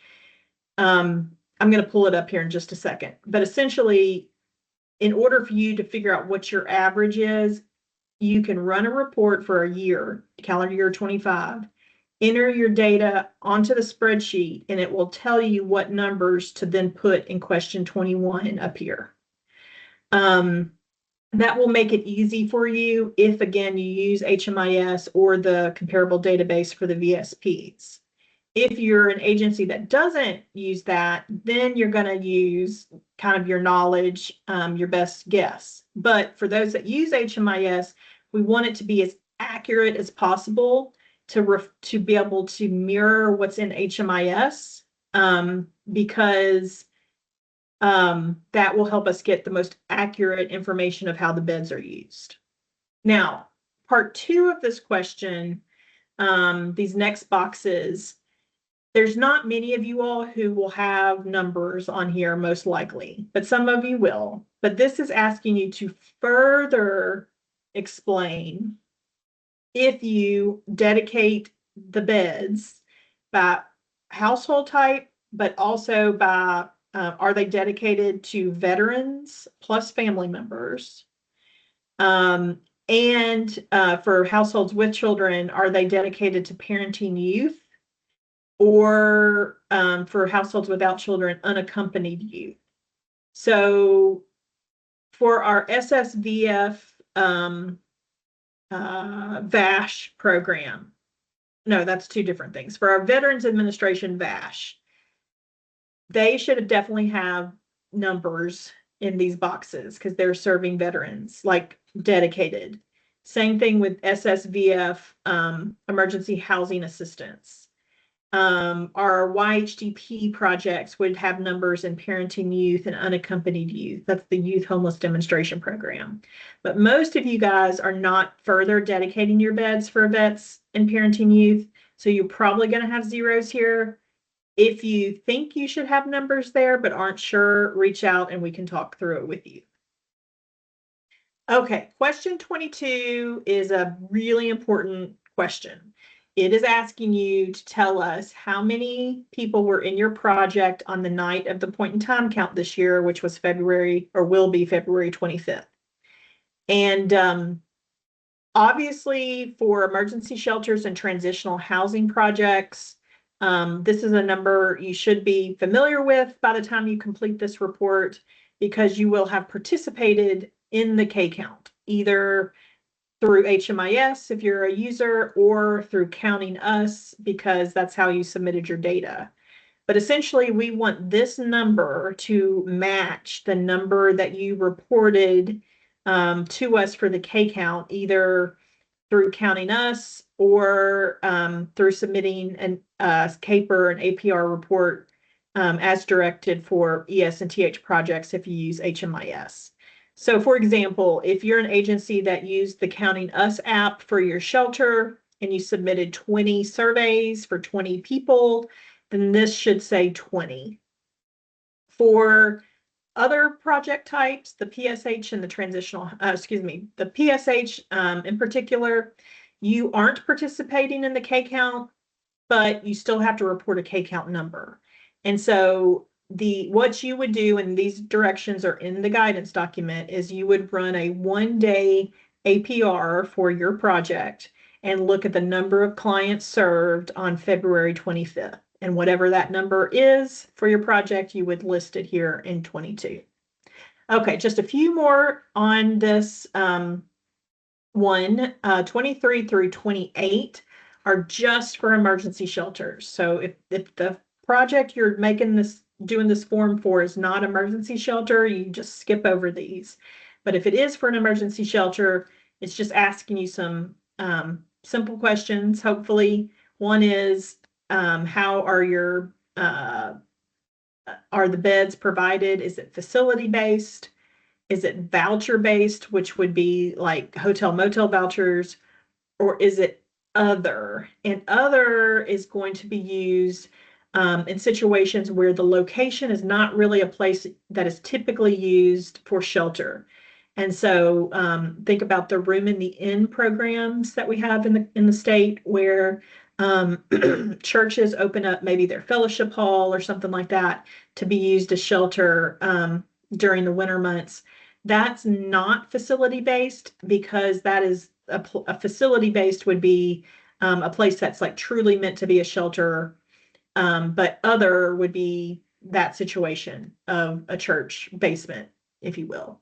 I'm going to pull it up here in just a second. But essentially, in order for you to figure out what your average is, you can run a report for a year, calendar year 25, enter your data onto the spreadsheet, and it will tell you what numbers to then put in question 21 up here. That will make it easy for you if, again, you use HMIS or the comparable database for the VSPs. If you're an agency that doesn't use that, then you're going to use kind of your knowledge, your best guess. But for those that use HMIS, we want it to be as accurate as possible to be able to mirror what's in HMIS, because that will help us get the most accurate information of how the beds are used. Now, part 2 of this question, these next boxes, there's not many of you all who will have numbers on here, most likely, but some of you will. But this is asking you to further explain if you dedicate the beds by household type, but also by are they dedicated to veterans plus family members? And for households with children, are they dedicated to parenting youth? Or for households without children, unaccompanied youth? So for our SSVF VASH program, no, that's 2 different things. For our Veterans Administration VASH, they should definitely have numbers in these boxes because they're serving veterans, like dedicated. Same thing with SSVF, emergency housing assistance. our YHDP projects would have numbers in parenting youth and unaccompanied youth. That's the Youth Homeless Demonstration Program. But most of you guys are not further dedicating your beds for vets and parenting youth. So you're probably going to have zeros here. If you think you should have numbers there but aren't sure, reach out and we can talk through it with you. Okay, question 22 is a really important question. It is asking you to tell us how many people were in your project on the night of the point in time count this year, which was February, or will be February 25th. And obviously for emergency shelters and transitional housing projects, this is a number you should be familiar with by the time you complete this report, because you will have participated in the K count, either through HMIS if you're a user, or through Counting Us because that's how you submitted your data. But essentially, we want this number to match the number that you reported to us for the K count, either through Counting Us or through submitting an CAPER and APR report as directed for ES and TH projects if you use HMIS. So for example, if you're an agency that used the Counting Us app for your shelter and you submitted 20 surveys for 20 people, then this should say 20. For other project types, the PSH and the transitional, the PSH in particular, you aren't participating in the K count, but you still have to report a K count number. And so what you would do, and these directions are in the guidance document, is you would run a 1-day APR for your project and look at the number of clients served on February 25th. And whatever that number is for your project, you would list it here in 22. Okay, just a few more on this 23 through 28 are just for emergency shelters. So if the project you're doing this form for is not emergency shelter, you just skip over these. But if it is for an emergency shelter, it's just asking you some simple questions, hopefully. One is, how are the beds provided? Is it facility based? Is it voucher based, which would be like hotel motel vouchers, or is it other? And other is going to be used in situations where the location is not really a place that is typically used for shelter. And so think about the Room in the Inn programs that we have in the state, where churches open up maybe their fellowship hall or something like that to be used as shelter during the winter months. That's not facility based, because that is a facility based would be a place that's like truly meant to be a shelter. But other would be that situation of a church basement, if you will.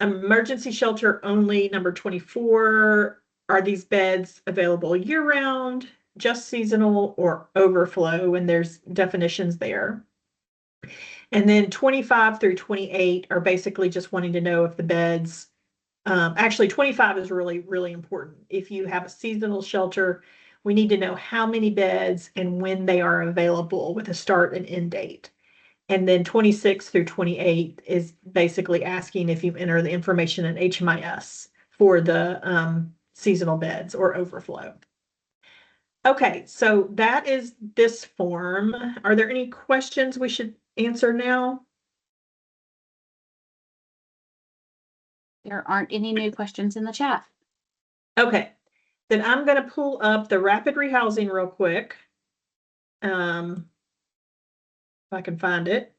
Emergency shelter only, number 24, are these beds available year round, just seasonal, or overflow? And there's definitions there. And then 25 through 28 are basically just wanting to know if the beds, actually 25 is really, really important. If you have a seasonal shelter, we need to know how many beds and when they are available with a start and end date. And then 26 through 28 is basically asking if you enter the information in HMIS for the seasonal beds or overflow. Okay, so that is this form. Are there any questions we should answer now?
There aren't any new questions in the chat.
Okay, then I'm going to pull up the rapid rehousing real quick. If I can find it.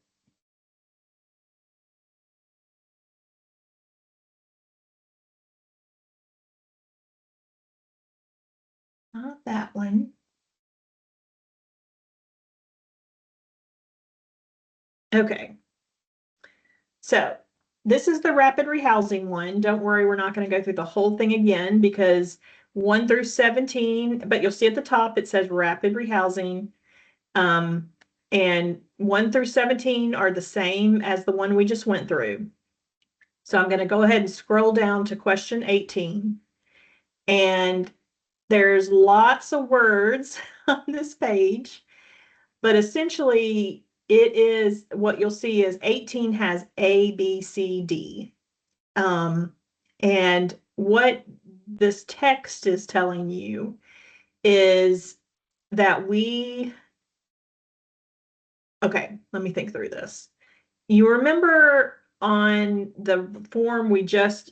Not that one. Okay. So this is the rapid rehousing one. Don't worry, we're not going to go through the whole thing again, because 1 through 17, but you'll see at the top it says rapid rehousing. And 1 through 17 are the same as the one we just went through. So I'm going to go ahead and scroll down to question 18. And there's lots of words on this page, but essentially it is, what you'll see is 18 has A, B, C, D. And what this text is telling you is that okay, let me think through this. You remember on the form we just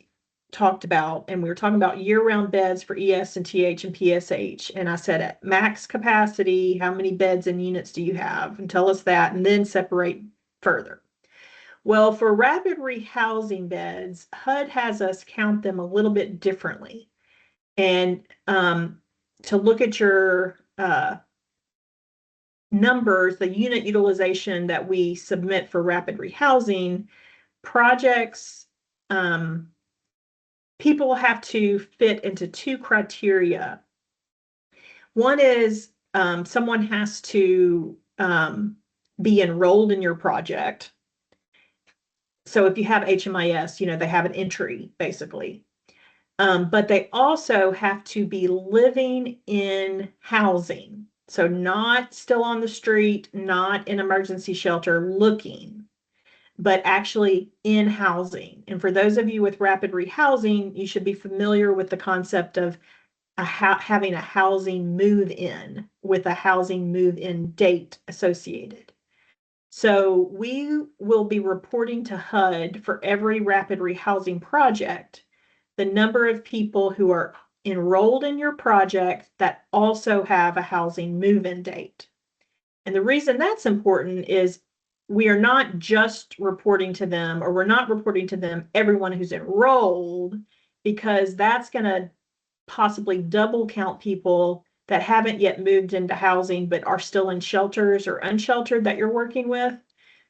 talked about, and we were talking about year-round beds for ES and TH and PSH. And I said at max capacity, how many beds and units do you have? And tell us that, and then separate further. Well, for rapid rehousing beds, HUD has us count them a little bit differently. And to look at your numbers, the unit utilization that we submit for rapid rehousing projects, people have to fit into two criteria. One is someone has to be enrolled in your project. So if you have HMIS, they have an entry basically. But they also have to be living in housing. So not still on the street, not in emergency shelter looking, but actually in housing. And for those of you with rapid rehousing, you should be familiar with the concept of having a housing move-in with a housing move-in date associated. So we will be reporting to HUD for every rapid rehousing project the number of people who are enrolled in your project that also have a housing move-in date. And the reason that's important is we are not just reporting to them, or we're not reporting to them everyone who's enrolled, because that's going to possibly double count people that haven't yet moved into housing but are still in shelters or unsheltered that you're working with.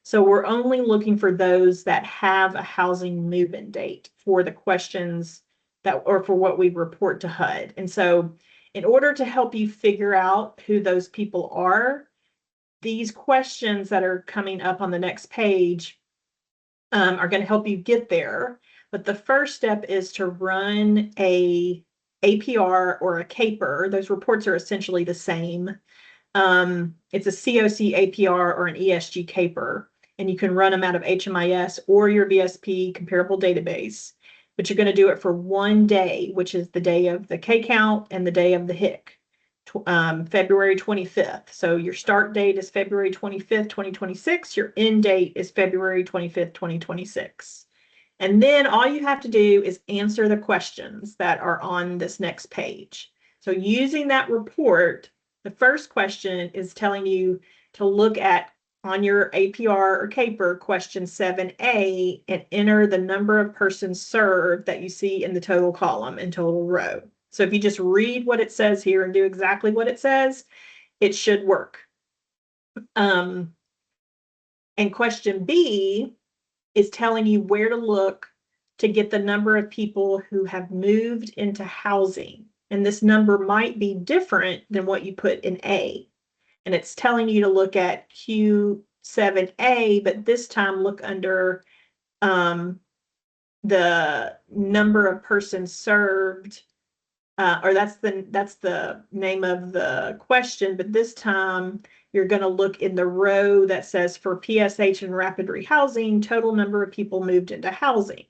So we're only looking for those that have a housing move-in date for the questions that, or for what we report to HUD. And so in order to help you figure out who those people are, these questions that are coming up on the next page are going to help you get there. But the first step is to run a APR or a CAPR. Those reports are essentially the same. It's a COC APR or an ESG CAPR, and you can run them out of HMIS or your VSP comparable database. But you're going to do it for one day, which is the day of the K count and the day of the HIC. February 25th. So your start date is February 25th, 2026. Your end date is February 25th, 2026. And then all you have to do is answer the questions that are on this next page. So using that report, the first question is telling you to look at on your APR or CAPR question 7A and enter the number of persons served that you see in the total column and total row. So if you just read what it says here and do exactly what it says, it should work. And question B is telling you where to look to get the number of people who have moved into housing. And this number might be different than what you put in A. And it's telling you to look at Q7A, but this time look under the number of persons served. Or that's the name of the question, but this time you're going to look in the row that says for PSH and rapid rehousing, total number of people moved into housing.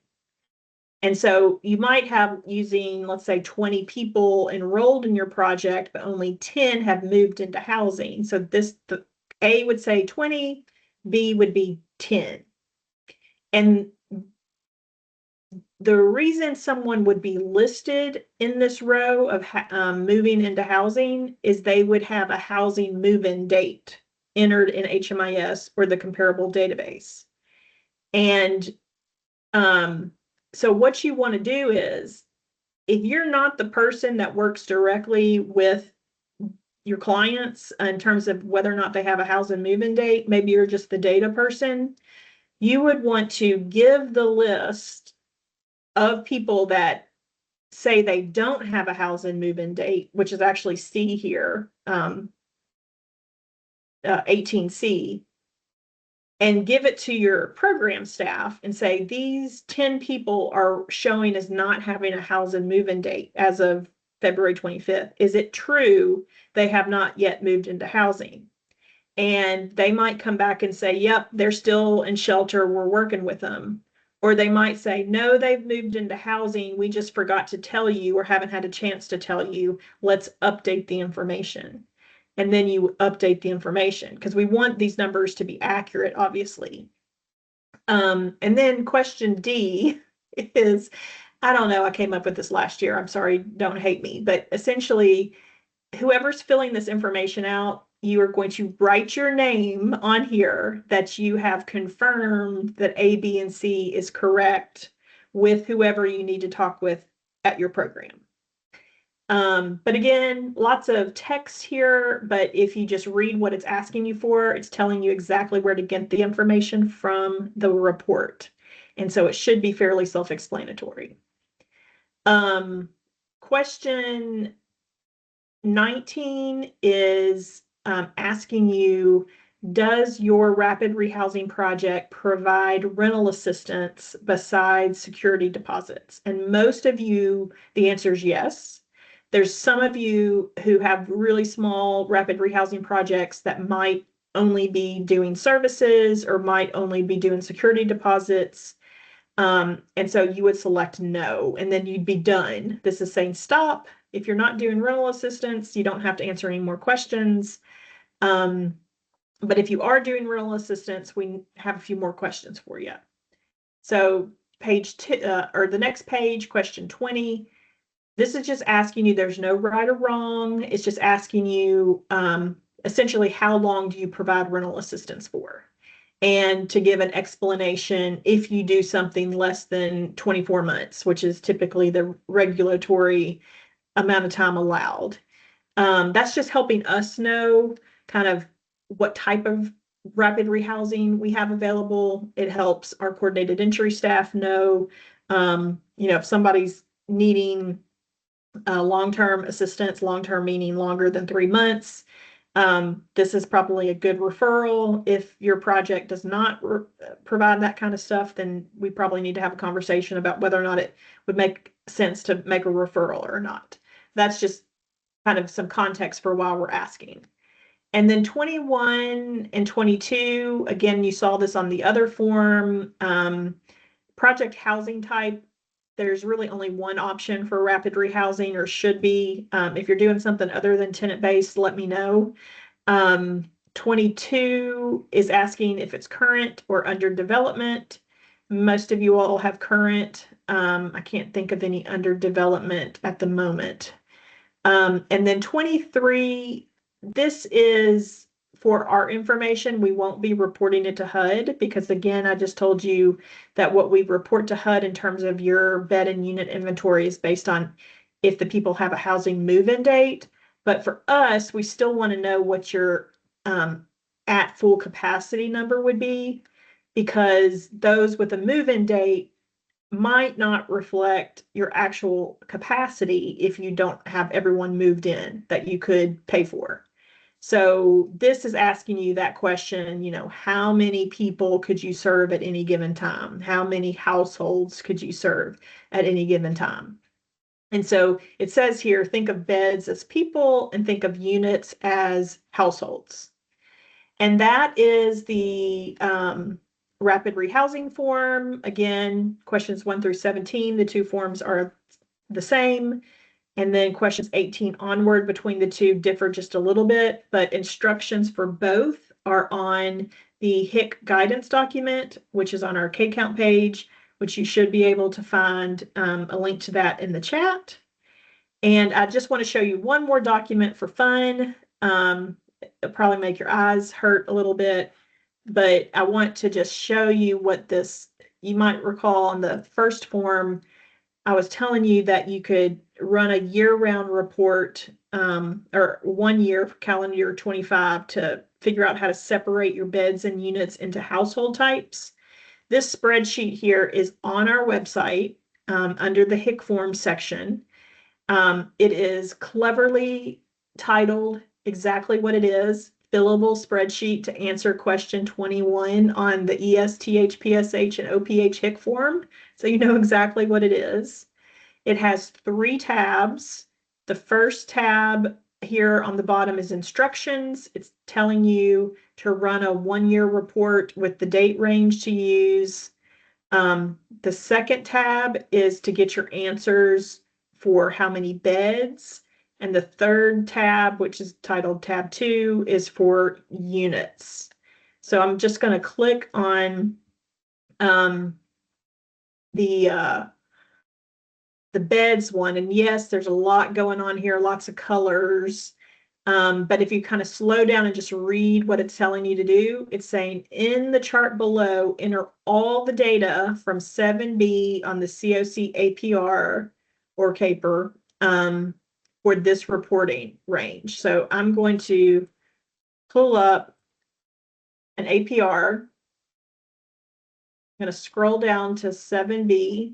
And so you might have using, let's say 20 people enrolled in your project, but only 10 have moved into housing. So the A would say 20, B would be 10. And the reason someone would be listed in this row of moving into housing is they would have a housing move-in date entered in HMIS or the comparable database. And so what you want to do is, if you're not the person that works directly with your clients in terms of whether or not they have a housing move-in date, maybe you're just the data person, you would want to give the list of people that say they don't have a housing move-in date, which is actually C here, 18C, and give it to your program staff and say, these 10 people are showing as not having a housing move-in date as of February 25th. Is it true they have not yet moved into housing? And they might come back and say, yep, they're still in shelter. We're working with them. Or they might say, no, they've moved into housing. We just forgot to tell you or haven't had a chance to tell you. Let's update the information. And then you update the information because we want these numbers to be accurate, obviously. And then question D is, I don't know, I came up with this last year. I'm sorry, don't hate me. But essentially, whoever's filling this information out, you are going to write your name on here that you have confirmed that A, B, and C is correct with whoever you need to talk with at your program. But again, lots of text here, but if you just read what it's asking you for, it's telling you exactly where to get the information from the report. And so it should be fairly self-explanatory. Question 19 is asking you, does your rapid rehousing project provide rental assistance besides security deposits? And most of you, the answer is yes. There's some of you who have really small rapid rehousing projects that might only be doing services or might only be doing security deposits. And so you would select no, and then you'd be done. This is saying stop. If you're not doing rental assistance, you don't have to answer any more questions. But if you are doing rental assistance, we have a few more questions for you. So page two, or the next page, question 20. This is just asking you, there's no right or wrong. It's just asking you essentially how long do you provide rental assistance for? And to give an explanation if you do something less than 24 months, which is typically the regulatory amount of time allowed. That's just helping us know kind of what type of rapid rehousing we have available. It helps our coordinated entry staff know, if somebody's needing long-term assistance, long-term meaning longer than 3 months. This is probably a good referral. If your project does not provide that kind of stuff, then we probably need to have a conversation about whether or not it would make sense to make a referral or not. That's just kind of some context for why we're asking. And then 21 and 22, again, you saw this on the other form. Project housing type, there's really only one option for rapid rehousing, or should be. If you're doing something other than tenant-based, let me know. 22 is asking if it's current or under development. Most of you all have current. I can't think of any under development at the moment. And then 23, this is for our information. We won't be reporting it to HUD because, again, I just told you that what we report to HUD in terms of your bed and unit inventory is based on if the people have a housing move-in date. But for us, we still want to know what your at full capacity number would be, because those with a move-in date might not reflect your actual capacity if you don't have everyone moved in that you could pay for. So this is asking you that question, how many people could you serve at any given time? How many households could you serve at any given time? And so it says here, think of beds as people and think of units as households. And that is the rapid rehousing form. Again, questions 1 through 17, the two forms are the same. And then questions 18 onward between the two differ just a little bit, but instructions for both are on the HIC guidance document, which is on our K-Count page, which you should be able to find a link to that in the chat. And I just want to show you one more document for fun. It'll probably make your eyes hurt a little bit, but I want to just show you what this, you might recall on the first form, I was telling you that you could run a year-round report or 1 year, calendar year 25, to figure out how to separate your beds and units into household types. This spreadsheet here is on our website under the HIC form section. It is cleverly titled exactly what it is, fillable spreadsheet to answer question 21 on the ESTH, PSH, and OPH HIC form. So you know exactly what it is. It has 3 tabs. The first tab here on the bottom is instructions. It's telling you to run a 1-year report with the date range to use. The second tab is to get your answers for how many beds. And the third tab, which is titled tab 2, is for units. So I'm just going to click on the beds one. And yes, there's a lot going on here, lots of colors. But if you kind of slow down and just read what it's telling you to do, it's saying in the chart below, enter all the data from 7B on the COC APR or CAPR for this reporting range. So I'm going to pull up an APR. I'm going to scroll down to 7B.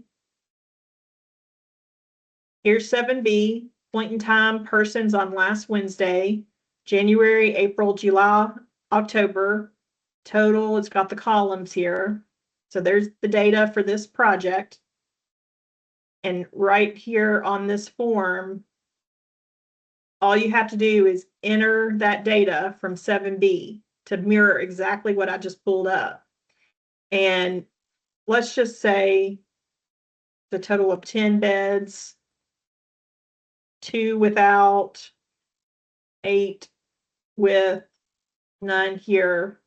Here's 7B, point in time, persons on last Wednesday, January, April, July, October. Total, it's got the columns here. So there's the data for this project. And right here on this form, all you have to do is enter that data from 7B to mirror exactly what I just pulled up. And let's just say the total of 10 beds, 2 without, 8 with, none here.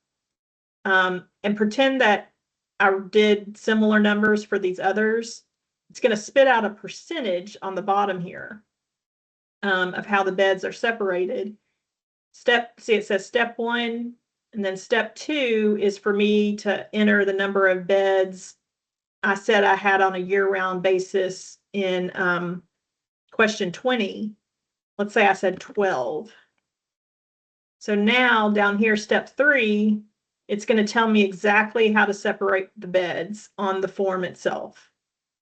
And pretend that I did similar numbers for these others. It's going to spit out a percentage on the bottom here of how the beds are separated. See, it says step 1, and then step 2 is for me to enter the number of beds I said I had on a year-round basis in question 20. Let's say I said 12. So now down here, step 3, it's going to tell me exactly how to separate the beds on the form itself.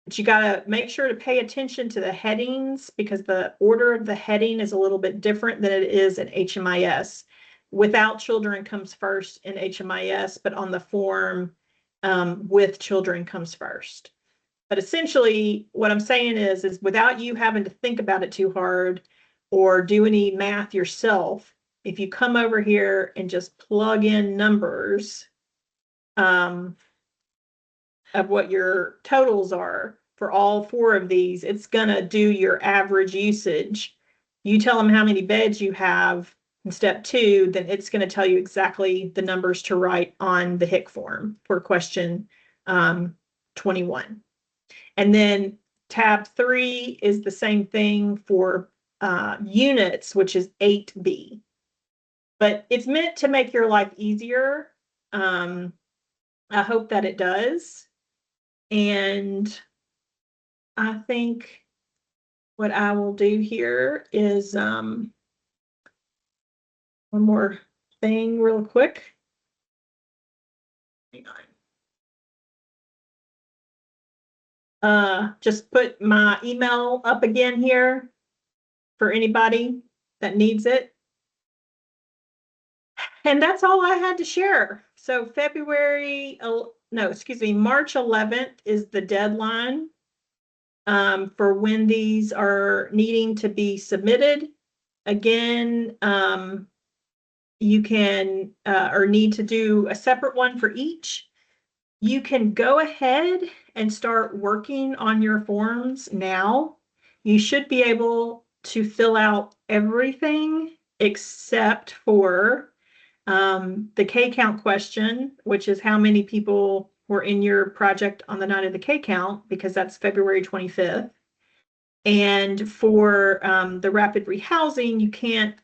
But you got to make sure to pay attention to the headings because the order of the heading is a little bit different than it is in HMIS. Without children comes first in HMIS, but on the form with children comes first. But essentially what I'm saying is without you having to think about it too hard or do any math yourself, if you come over here and just plug in numbers of what your totals are for all 4 of these, it's going to do your average usage. You tell them how many beds you have in step 2, then it's going to tell you exactly the numbers to write on the HIC form for question 21. And then tab 3 is the same thing for units, which is 8B. But it's meant to make your life easier. I hope that it does. And I think what I will do here is one more thing real quick. Hang on. Just put my email up again here for anybody that needs it. And that's all I had to share. So March 11th is the deadline for when these are needing to be submitted. Again, you can or need to do a separate one for each. You can go ahead and start working on your forms now. You should be able to fill out everything except for the K count question, which is how many people were in your project on the night of the K count, because that's February 25th. And for the rapid rehousing, you can't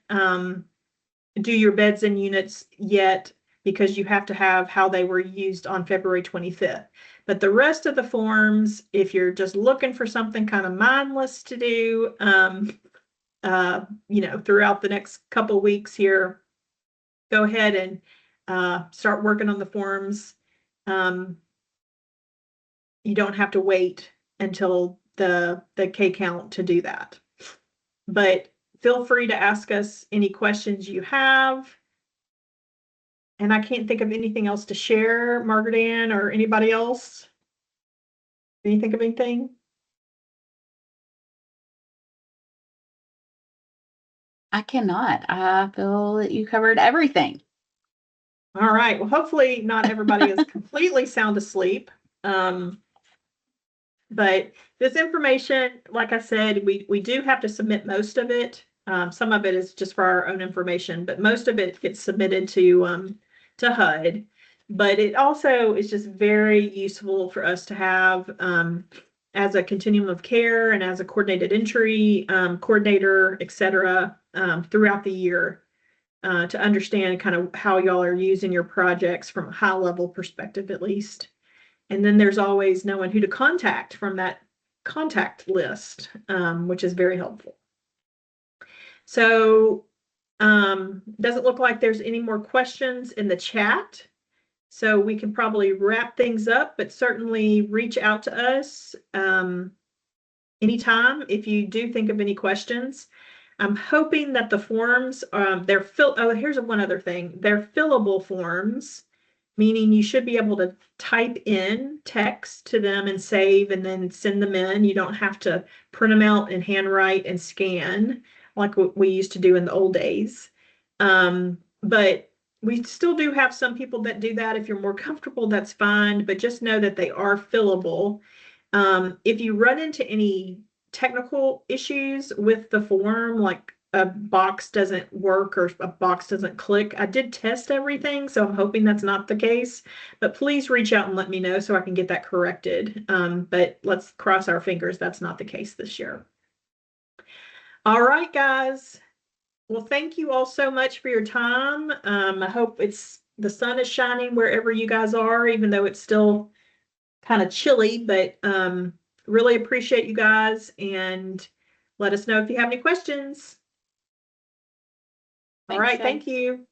do your beds and units yet because you have to have how they were used on February 25th. But the rest of the forms, if you're just looking for something kind of mindless to do, throughout the next couple of weeks here, go ahead and start working on the forms. You don't have to wait until the K count to do that. But feel free to ask us any questions you have. And I can't think of anything else to share, Margaret Ann or anybody else. Can you think of anything?
I cannot. I feel that you covered everything.
All right. Well, hopefully not everybody is completely sound asleep. But this information, like I said, we do have to submit most of it. Some of it is just for our own information, but most of it gets submitted to HUD. But it also is just very useful for us to have as a continuum of care and as a coordinated entry coordinator, et cetera, throughout the year to understand kind of how y'all are using your projects from a high level perspective, at least. And then there's always knowing who to contact from that contact list, which is very helpful. So doesn't look like there's any more questions in the chat. So we can probably wrap things up, but certainly reach out to us anytime if you do think of any questions. I'm hoping that the forms, here's one other thing. They're fillable forms, meaning you should be able to type in text to them and save and then send them in. You don't have to print them out and handwrite and scan like what we used to do in the old days. But we still do have some people that do that. If you're more comfortable, that's fine, but just know that they are fillable. If you run into any technical issues with the form, like a box doesn't work or a box doesn't click, I did test everything, so I'm hoping that's not the case, but please reach out and let me know so I can get that corrected. But let's cross our fingers that's not the case this year. All right, guys. Well, thank you all so much for your time. I hope the sun is shining wherever you guys are, even though it's still kind of chilly, but really appreciate you guys, and let us know if you have any questions. All right, thank you.